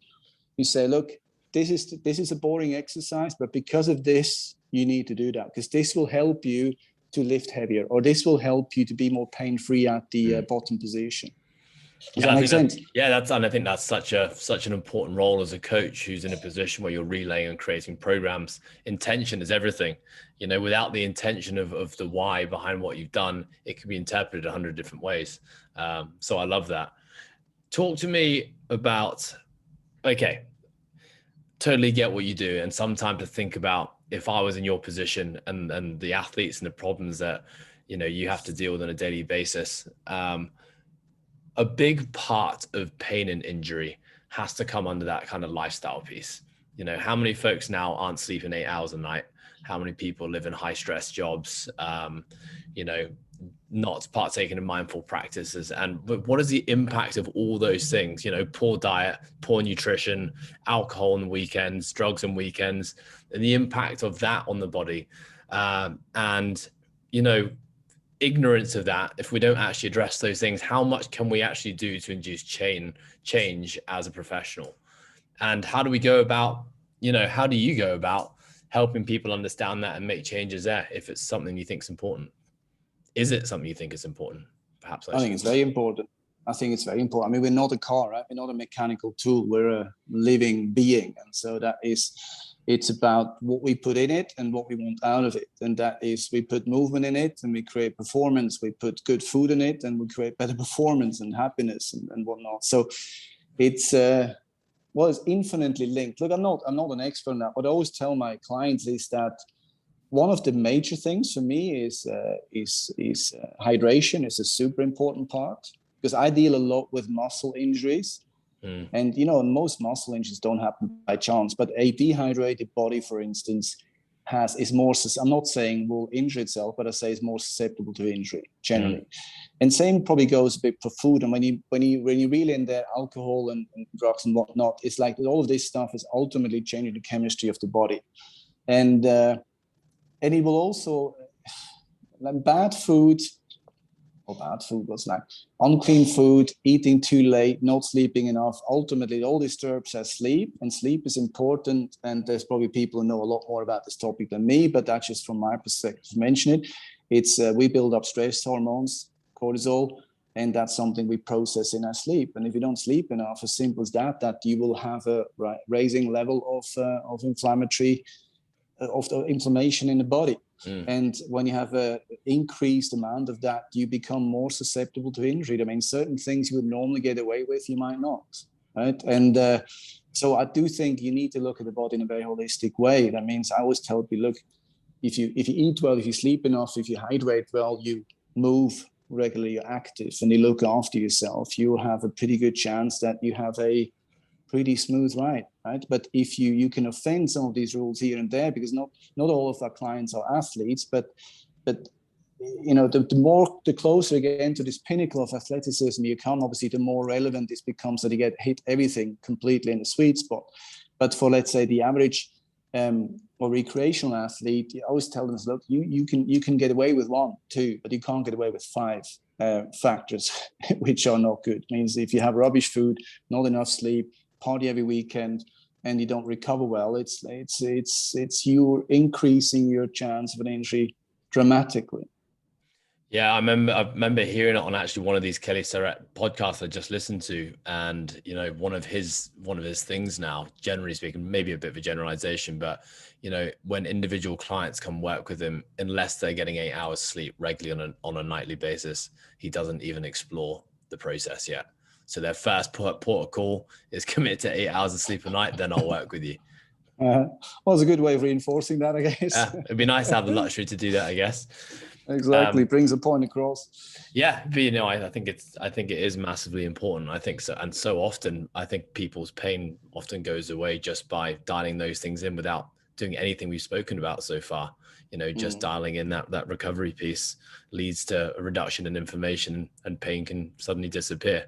you say, look, this is a boring exercise, but because of this, you need to do that, because this will help you to lift heavier, or this will help you to be more pain-free at the bottom position. Does that make sense? And I think that's such an important role as a coach who's in a position where you're relaying and creating programs. Intention is everything. You know, without the intention of the why behind what you've done, it can be interpreted 100 different ways. So I love that. Talk to me about, okay, totally get what you do, and some time to think about, if I was in your position and the athletes and the problems that, you know, you have to deal with on a daily basis. A big part of pain and injury has to come under that kind of lifestyle piece. You know, how many folks now aren't sleeping 8 hours a night? How many people live in high stress jobs? You know, not partaking in mindful practices. But what is the impact of all those things? You know, poor diet, poor nutrition, alcohol on the weekends, drugs on weekends, and the impact of that on the body. And, you know, ignorance of that, if we don't actually address those things, how much can we actually do to induce change as a professional? And how do we go about, you know, how do you go about helping people understand that and make changes there, if it's something you think is important? Is it something you think is important? Perhaps I think it's very important. I mean, we're not a car, right? We're not a mechanical tool. We're a living being. And so it's about what we put in it and what we want out of it. And that is, we put movement in it and we create performance. We put good food in it and we create better performance and happiness and whatnot. So it's infinitely linked. Look, I'm not an expert on that. What I always tell my clients is that one of the major things for me is hydration is a super important part, because I deal a lot with muscle injuries. And, most muscle injuries don't happen by chance, but a dehydrated body, for instance, is more, I'm not saying will injure itself, but I say is more susceptible to injury generally. And same probably goes a bit for food. And when you really in there alcohol and drugs and whatnot, it's like all of this stuff is ultimately changing the chemistry of the body. And it will also, like bad food was like unclean food, eating too late, not sleeping enough. Ultimately, it all disturbs our sleep, and sleep is important. And there's probably people who know a lot more about this topic than me, but that's just from my perspective to mention it. It's we build up stress hormones, cortisol, and that's something we process in our sleep. And if you don't sleep enough, as simple as that you will have a raising level of inflammatory of the inflammation in the body. And when you have an increased amount of that, you become more susceptible to injury. I mean, certain things you would normally get away with, you might not, right? And so I do think you need to look at the body in a very holistic way. That means I always tell people, look, if you eat well, if you sleep enough, if you hydrate well, you move regularly, you're active, and you look after yourself, you have a pretty good chance that you have a pretty smooth ride, right? But if you can offend some of these rules here and there, because not all of our clients are athletes, but the closer you get into this pinnacle of athleticism you come, obviously the more relevant this becomes, that you get hit everything completely in the sweet spot. But for, let's say, the average or recreational athlete, you always tell them, look, you can get away with 1, 2, but you can't get away with 5 factors which are not good. It means if you have rubbish food, not enough sleep, party every weekend, and you don't recover well, it's you increasing your chance of an injury dramatically. Yeah, I remember hearing it on actually one of these Kelly Starrett podcasts I just listened to, and one of his things now, generally speaking, maybe a bit of a generalization, but when individual clients come work with him, unless they're getting 8 hours sleep regularly on a nightly basis, he doesn't even explore the process yet. So their first port of call is commit to 8 hours of sleep a night, then I'll work with you. Well, it's a good way of reinforcing that, I guess. Yeah, it'd be nice to have the luxury to do that, I guess. Exactly, brings a point across. Yeah, but I think it is massively important. I think so, and so often I think people's pain often goes away just by dialing those things in without doing anything we've spoken about so far. Just dialing in that recovery piece leads to a reduction in inflammation, and pain can suddenly disappear.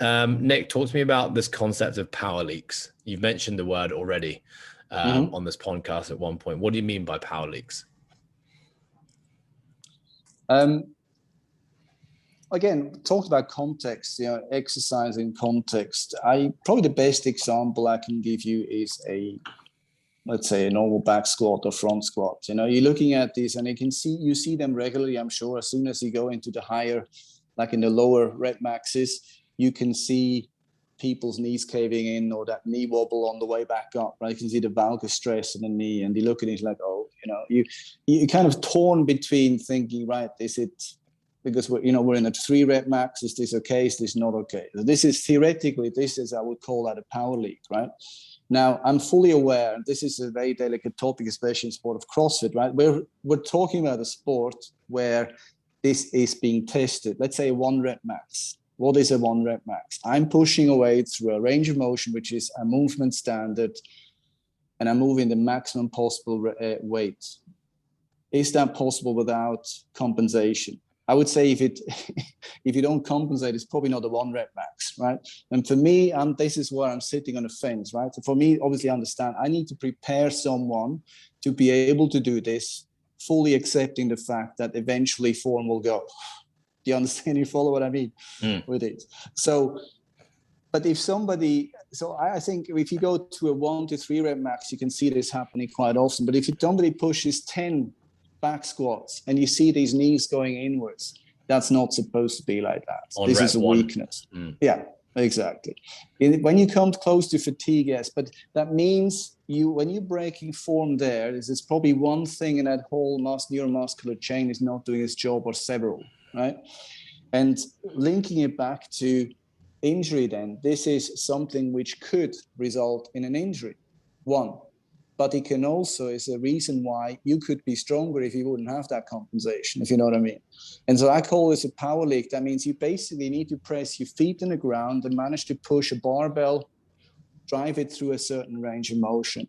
Nik, talk to me about this concept of power leaks. You've mentioned the word already on this podcast at one point. What do you mean by power leaks? Again, talked about context, exercise in context. Probably the best example I can give you is let's say a normal back squat or front squat. You're looking at these and you see them regularly, I'm sure. As soon as you go into the higher, like in the lower rep maxes, you can see people's knees caving in, or that knee wobble on the way back up, right? You can see the valgus stress in the knee, and you look at it like, oh, you kind of torn between thinking, right, is it, because we're in a 3 rep max, is this okay, is this not okay? This is theoretically, I would call that a power leak, right? Now, I'm fully aware, and this is a very delicate topic, especially in sport of CrossFit, right? We're talking about a sport where this is being tested. Let's say a 1 rep max. What is a 1 rep max? I'm pushing a weight through a range of motion, which is a movement standard, and I'm moving the maximum possible weight. Is that possible without compensation? I would say if you don't compensate, it's probably not a 1 rep max, right? And for me, this is where I'm sitting on a fence, right? So for me, obviously, I understand I need to prepare someone to be able to do this, fully accepting the fact that eventually form will go. Do you understand? You follow what I mean with it? So, but if somebody, I think if you go to a 1 to 3 rep max, you can see this happening quite often. But if somebody pushes 10 back squats and you see these knees going inwards, that's not supposed to be like that. This is a weakness. Yeah, exactly. When you come close to fatigue, yes, but that means when you're breaking form there, there's probably one thing in that whole neuromuscular chain is not doing its job, or several, right? And linking it back to injury, then this is something which could result in an injury. 1, but it can also is a reason why you could be stronger if you wouldn't have that compensation, if you know what I mean. And so I call this a power lick. That means you basically need to press your feet on the ground and manage to push a barbell, drive it through a certain range of motion.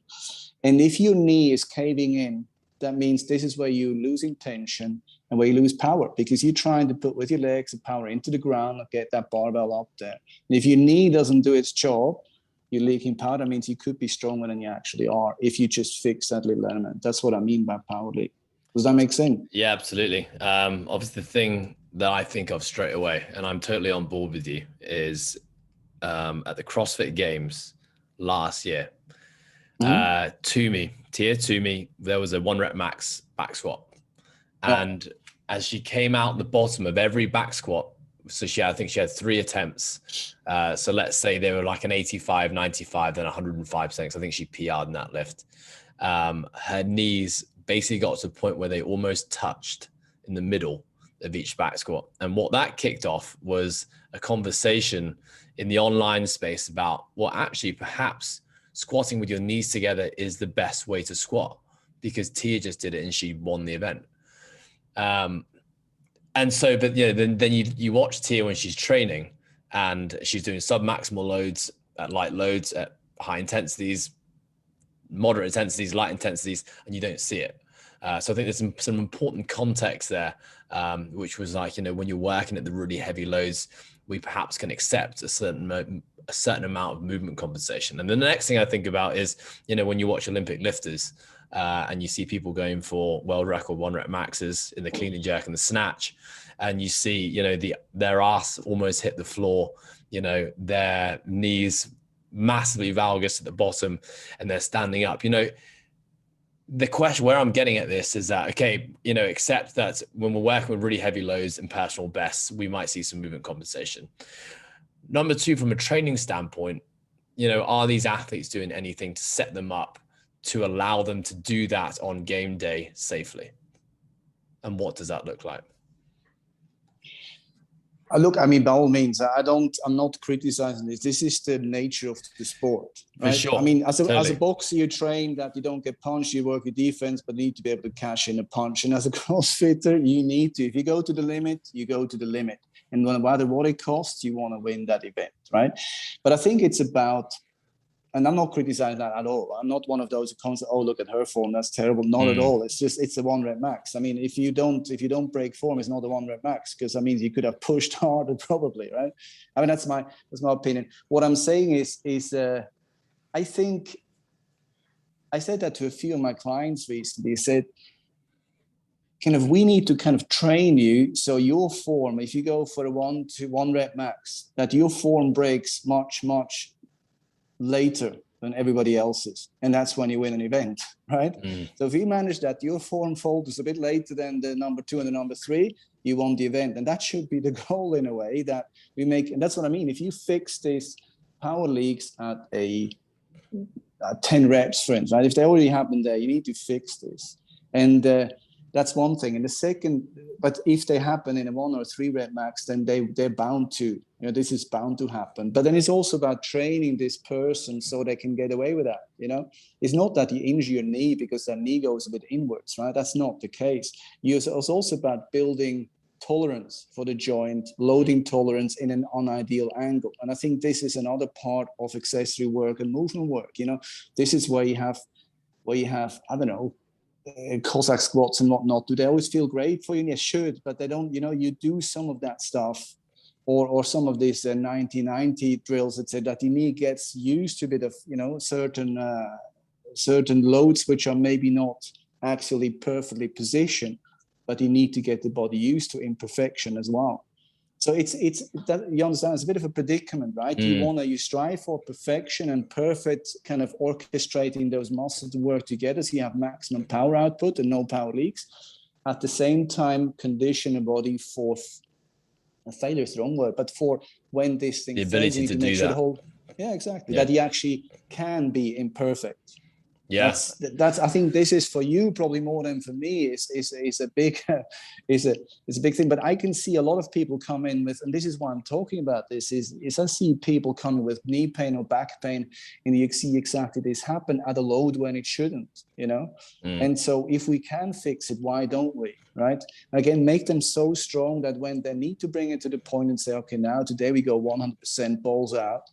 And if your knee is caving in, that means this is where you're losing tension and where you lose power, because you're trying to put with your legs the power into the ground and get that barbell up there. And if your knee doesn't do its job, you're leaking power. That means you could be stronger than you actually are if you just fix that little element. That's what I mean by power leak. Does that make sense? Yeah, absolutely. Obviously, the thing that I think of straight away, and I'm totally on board with you, is at the CrossFit Games last year, Toomey, there was a 1 rep max back squat. And as she came out the bottom of every back squat, so I think she had 3 attempts. So let's say they were like an 85, 95, then 105%. So I think she PR'd in that lift. Her knees basically got to a point where they almost touched in the middle of each back squat. And what that kicked off was a conversation in the online space about, well, actually, perhaps squatting with your knees together is the best way to squat, because Tia just did it and she won the event. And so, but yeah, then you watch Tia when she's training and she's doing sub-maximal loads at light loads at high intensities, moderate intensities, light intensities, and you don't see it. So I think there's some important context there, which was like, when you're working at the really heavy loads, we perhaps can accept a certain amount of movement compensation. And then the next thing I think about is, when you watch Olympic lifters, and you see people going for world record 1 rep maxes in the clean and jerk and the snatch, and you see, their ass almost hit the floor, their knees massively valgus at the bottom, and they're standing up. The question where I'm getting at this is that, okay, accept that when we're working with really heavy loads and personal bests, we might see some movement compensation. Number 2, from a training standpoint, are these athletes doing anything to set them up to allow them to do that on game day safely? And what does that look like? Look, I mean, by all means, I'm not criticizing this. This is the nature of the sport, right? For sure. I mean, as a boxer, you train that you don't get punched, you work your defense, but you need to be able to cash in a punch. And as a CrossFitter, you need to. If you go to the limit, you go to the limit. And no matter what it costs, you want to win that event, right? But I think it's about, and I'm not criticizing that at all. I'm not one of those who comes, oh, look at her form, that's terrible. Not at all. It's a 1 rep max. I mean, if you don't break form, it's not a 1 rep max, because I mean, you could have pushed harder probably, right? I mean, that's my opinion. What I'm saying is I think I said that to a few of my clients recently. I said, we need to kind of train you so your form, if you go for a 1 rep max, that your form breaks much, much later than everybody else's, and that's when you win an event, right? So if you manage that your form falters a bit later than the number 2 and the number 3, you won the event. And that should be the goal, in a way, that we make. And that's what I mean. If you fix these power leaks at 10 reps, for instance, right? If they already happen there, you need to fix this. And that's one thing. And the second, but if they happen in a 1 or 3 rep max, then they're bound to, this is bound to happen. But then it's also about training this person so they can get away with that. It's not that you injure your knee because their knee goes a bit inwards, right? That's not the case. It's also about building tolerance for the joint, loading tolerance in an unideal angle. And I think this is another part of accessory work and movement work. This is where you have, I don't know, Cossack squats and whatnot. Do they always feel great for you? Yes, should, but they don't. You do some of that stuff, or some of these 90-90 drills that say that your knee gets used to a bit of certain loads which are maybe not actually perfectly positioned, but you need to get the body used to imperfection as well. So it's that, you understand, it's a bit of a predicament, right? You strive for perfection and perfect kind of orchestrating those muscles to work together so you have maximum power output and no power leaks. At the same time, condition a body for failure is the wrong word, but for when this thing the ability to do that. Yeah, exactly. Yeah. That you actually can be imperfect. Yeah. That's I think this is for you probably more than for me is a big is a big thing. But I can see a lot of people come in with, and this is why I'm talking about this, is I see people coming with knee pain or back pain, and you see exactly this happen at a load when it shouldn't, you know. And so if we can fix it, why don't we? Right? Again, make them so strong that when they need to bring it to the point and say, okay, now today we go 100% balls out,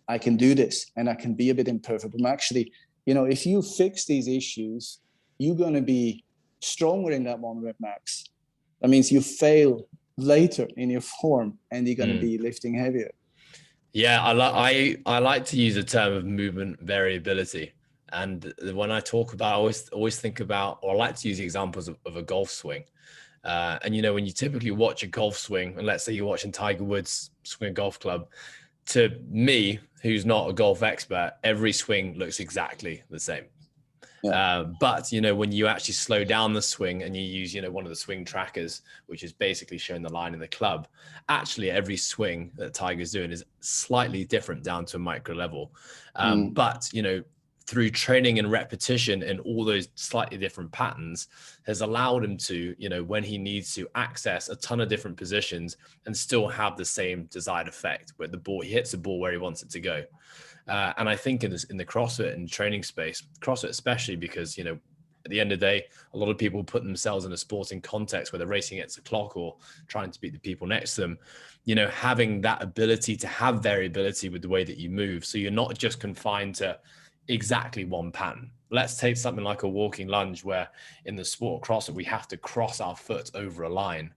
I can do this, and I can be a bit imperfect. I'm actually, you know, if you fix these issues, you're going to be stronger in that 1 rep max. That means you fail later in your form, and you're going to be lifting heavier. Yeah, I like to use the term of movement variability. And when I talk about, I always think about, or I like to use the examples of a golf swing. And, you know, when you typically watch a golf swing, and let's say you're watching Tiger Woods swing a golf club, to me, who's not a golf expert, every swing looks exactly the same. Yeah. But, you know, when you actually slow down the swing and you use, you know, one of the swing trackers, which is basically showing the line in the club, actually every swing that Tiger's doing is slightly different down to a micro level. But, you know, through training and repetition and all those slightly different patterns has allowed him to, you know, when he needs to access a ton of different positions and still have the same desired effect where the ball, he hits the ball where he wants it to go. And I think in the CrossFit and training space, CrossFit especially, because, you know, at the end of the day, a lot of people put themselves in a sporting context where they're racing against the clock or trying to beat the people next to them, you know, having that ability to have variability with the way that you move. So you're not just confined to exactly one pattern. Let's take something like a walking lunge, where in the sport of CrossFit, we have to cross our foot over a line.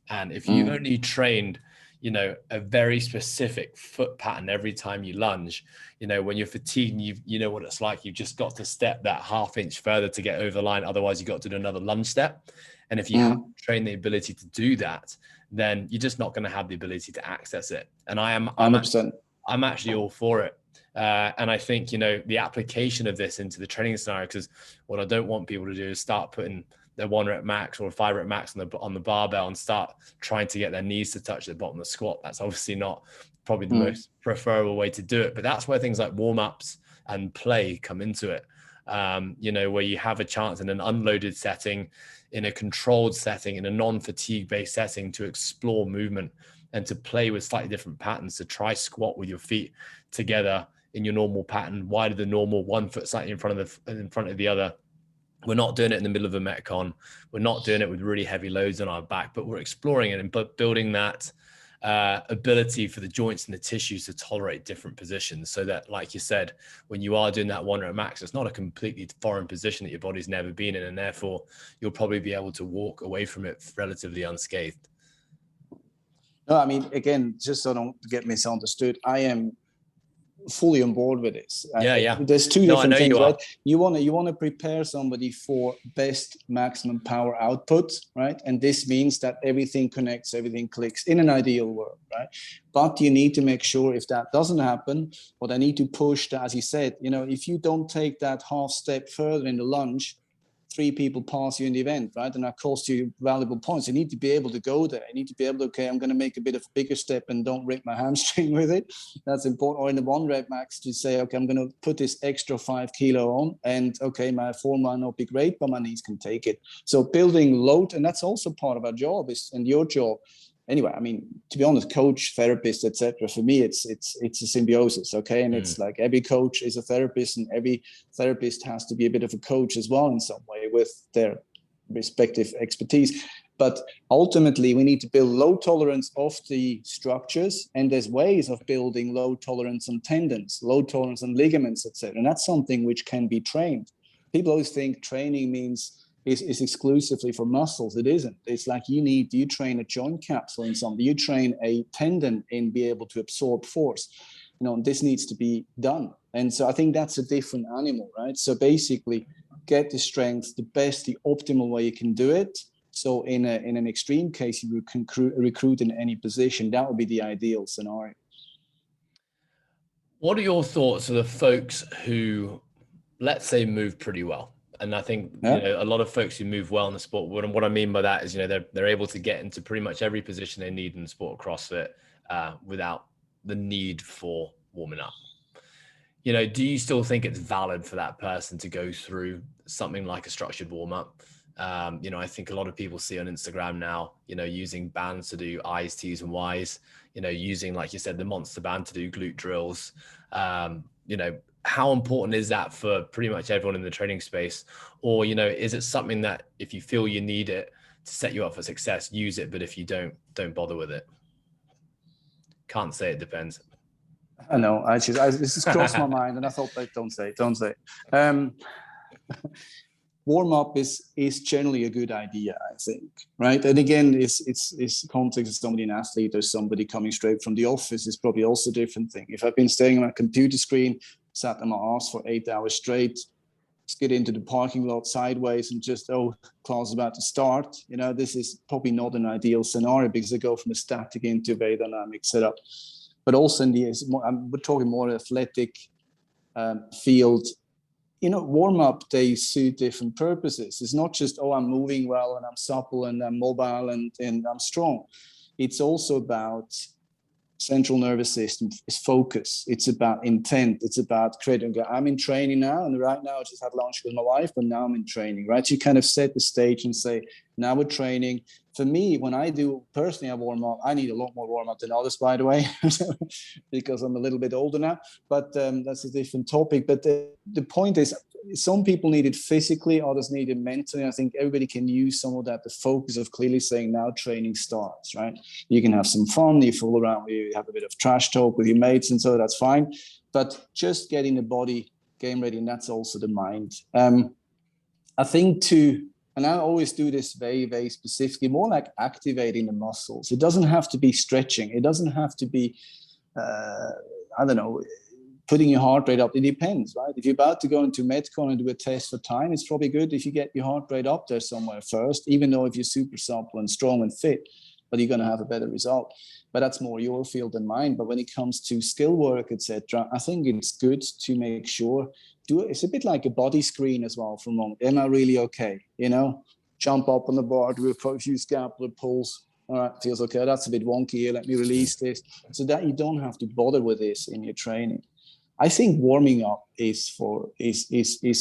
And if you've only trained, you know, a very specific foot pattern every time you lunge, you know, when you're fatigued, you know what it's like. You've just got to step that half inch further to get over the line. Otherwise, you got to do another lunge step. And if you have to train the ability to do that, then you're just not going to have the ability to access it. And I'm actually all for it. And I think, you know, the application of this into the training scenario, because what I don't want people to do is start putting their 1 rep max or a 5 rep max on the barbell and start trying to get their knees to touch the bottom of the squat. That's obviously not probably the most preferable way to do it, but that's where things like warm-ups and play come into it. You know, where you have a chance in an unloaded setting, in a controlled setting, in a non-fatigue based setting, to explore movement and to play with slightly different patterns, to try squat with your feet together in your normal pattern, wider than normal, 1 foot slightly in front of the other. We're not doing it in the middle of a Metcon. We're not doing it with really heavy loads on our back, but we're exploring it and building that ability for the joints and the tissues to tolerate different positions, so that, like you said, when you are doing that 1 rep max, it's not a completely foreign position that your body's never been in, and therefore you'll probably be able to walk away from it relatively unscathed. No, I mean, again, just so don't get misunderstood, I am fully on board with this. Yeah. There's two different things, right? You want to prepare somebody for best maximum power output, right? And this means that everything connects, everything clicks in an ideal world, right? But you need to make sure if that doesn't happen, what I need to push, as you said, you know, if you don't take that half step further in the lunge, 3 people pass you in the event, right? And that costs you valuable points. You need to be able to go there. You need to be able to, okay, I'm going to make a bit of a bigger step and don't rip my hamstring with it. That's important. Or in the 1 rep max to say, okay, I'm going to put this extra 5 kilo on, and okay, my form might not be great, but my knees can take it. So building load, and that's also part of our job and your job. Anyway, I mean, to be honest, coach, therapist, etc. For me, it's a symbiosis, okay? And it's like every coach is a therapist, and every therapist has to be a bit of a coach as well in some way with their respective expertise. But ultimately, we need to build load tolerance of the structures, and there's ways of building load tolerance on tendons, load tolerance on ligaments, etc. And that's something which can be trained. People always think training means is exclusively for muscles. It isn't. It's like you train a joint capsule in something, you train a tendon in be able to absorb force. You know, this needs to be done. And so I think that's a different animal, right? So basically get the strength, the best, the optimal way you can do it. So in an extreme case, you can recruit in any position. That would be the ideal scenario. What are your thoughts of the folks who, let's say, move pretty well? And I think, you know, a lot of folks who move well in the sport, what I mean by that is, you know, they're able to get into pretty much every position they need in the sport of CrossFit without the need for warming up. Do you still think it's valid for that person to go through something like a structured warm up? I think a lot of people see on Instagram now, using bands to do I's, T's and Y's, using, like you said, the monster band to do glute drills. How important is that for pretty much everyone in the training space? Or, is it something that if you feel you need it to set you up for success, use it, but if you don't bother with it? Can't say, it depends. I know. This has crossed my mind, and I thought, don't say. Warm up is generally a good idea, I think, right? And again, it's context of somebody, an athlete, or somebody coming straight from the office is probably also a different thing. If I've been staring at my computer screen, sat on my ass for 8 hours straight, just get into the parking lot sideways and just, class is about to start. This is probably not an ideal scenario because I go from a static into a very dynamic setup. But also we're talking more athletic field. Warm-up, they suit different purposes. It's not just, I'm moving well and I'm supple and I'm mobile and I'm strong. It's also about central nervous system, is focus. It's about intent. It's about creating. I'm in training now, and right now I just had lunch with my wife, but now I'm in training, right? So you kind of set the stage and say, now we're training. For me, when I do personally, I warm up. I need a lot more warm up than others, by the way, because I'm a little bit older now. But that's a different topic. But the point is, some people need it physically, others need it mentally. I think everybody can use some of that. The focus of clearly saying now training starts, right? You can have some fun, you fool around, you have a bit of trash talk with your mates, and so that's fine. But just getting the body game ready, and that's also the mind. I think and I always do this very, very specifically, more like activating the muscles. It doesn't have to be stretching. It doesn't have to be, putting your heart rate up. It depends, right? If you're about to go into Metcon and do a test for time, it's probably good if you get your heart rate up there somewhere first, even though if you're super supple and strong and fit, but you're going to have a better result. But that's more your field than mine. But when it comes to skill work, etc., I think it's good to make sure, it's a bit like a body screen as well for a moment. Am I really okay? Jump up on the bar, do a few scapular pulls. All right, feels okay. That's a bit wonky here. Let me release this, so that you don't have to bother with this in your training. I think warming up is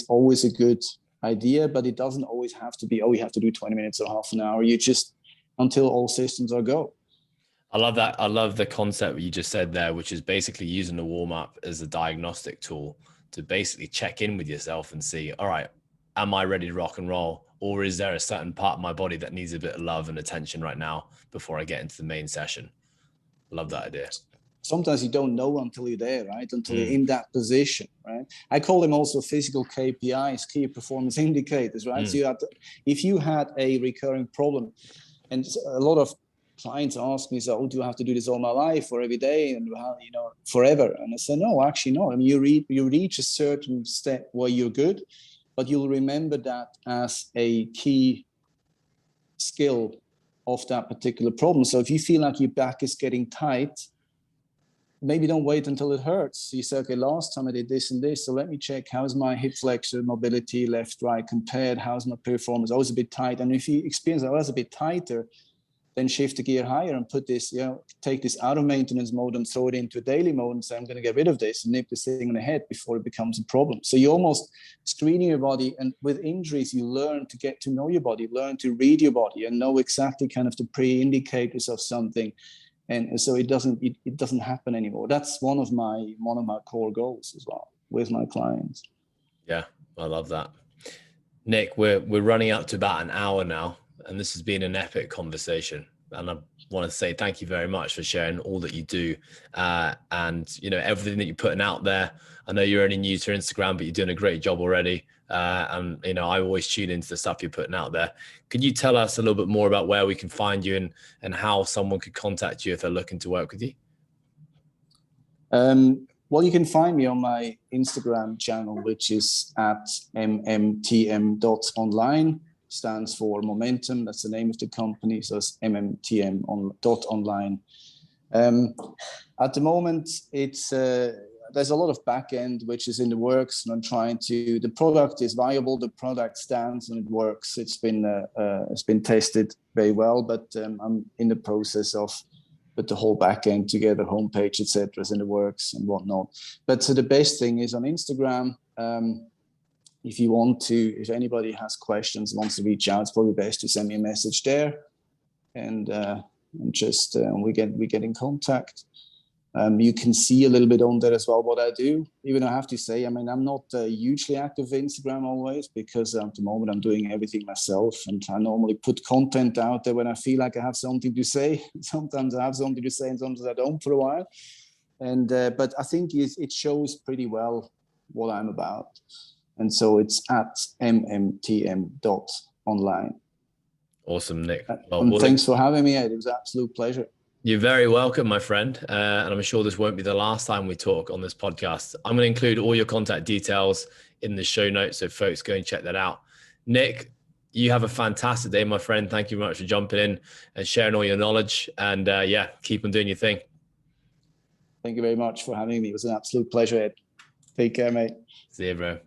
always a good idea, but it doesn't always have to be, you have to do 20 minutes or half an hour. You just, until all systems are go. I love that. I love the concept you just said there, which is basically using the warm up as a diagnostic tool to basically check in with yourself and see, all right, am I ready to rock and roll? Or is there a certain part of my body that needs a bit of love and attention right now before I get into the main session? Love that idea. Sometimes you don't know until you're there, right? Until you're in that position, right? I call them also physical KPIs, key performance indicators, right? So if you had a recurring problem, and a lot of clients ask me, so, do I have to do this all my life or every day and forever? And I say, no, actually, no. I mean, you reach a certain step where you're good, but you'll remember that as a key skill of that particular problem. So if you feel like your back is getting tight, maybe don't wait until it hurts. You say, okay, last time I did this and this, so let me check how's my hip flexor mobility, left, right compared, how's my performance? I was a bit tight. And if you experience that I was a bit tighter, then shift the gear higher and put this, take this out of maintenance mode and throw it into a daily mode and say, I'm going to get rid of this and nip this thing on the head before it becomes a problem. So you're almost screening your body, and with injuries, you learn to get to know your body, learn to read your body and know exactly kind of the pre-indicators of something. And so it doesn't happen anymore. That's one of my core goals as well with my clients. Yeah, I love that. Nik, we're running up to about an hour now, and this has been an epic conversation. And I want to say thank you very much for sharing all that you do, and everything that you're putting out there. I know you're only new to Instagram, but you're doing a great job already. And I always tune into the stuff you're putting out there. Could you tell us a little bit more about where we can find you and how someone could contact you if they're looking to work with you? Well, you can find me on my Instagram channel, which is at mmtm.online. Stands for momentum. That's the name of the company. So it's mmtm.online. At the moment, it's there's a lot of back end which is in the works, and I'm trying to. The product is viable. The product stands and it works. It's been tested very well, but I'm in the process of put the whole back end together, homepage, etc., is in the works and whatnot. But so the best thing is on Instagram. If anybody has questions, wants to reach out, it's probably best to send me a message there, and just we get in contact. You can see a little bit on there as well what I do. Even I have to say, I mean, I'm not hugely active on Instagram always, because at the moment I'm doing everything myself, and I normally put content out there when I feel like I have something to say. Sometimes I have something to say and sometimes I don't for a while. And but I think it shows pretty well what I'm about. And so it's at mmtm.online. Awesome, Nick. And thanks for having me, Ed. It was an absolute pleasure. You're very welcome, my friend. And I'm sure this won't be the last time we talk on this podcast. I'm going to include all your contact details in the show notes, so folks go and check that out. Nick, you have a fantastic day, my friend. Thank you very much for jumping in and sharing all your knowledge. And keep on doing your thing. Thank you very much for having me. It was an absolute pleasure, Ed. Take care, mate. See you, bro.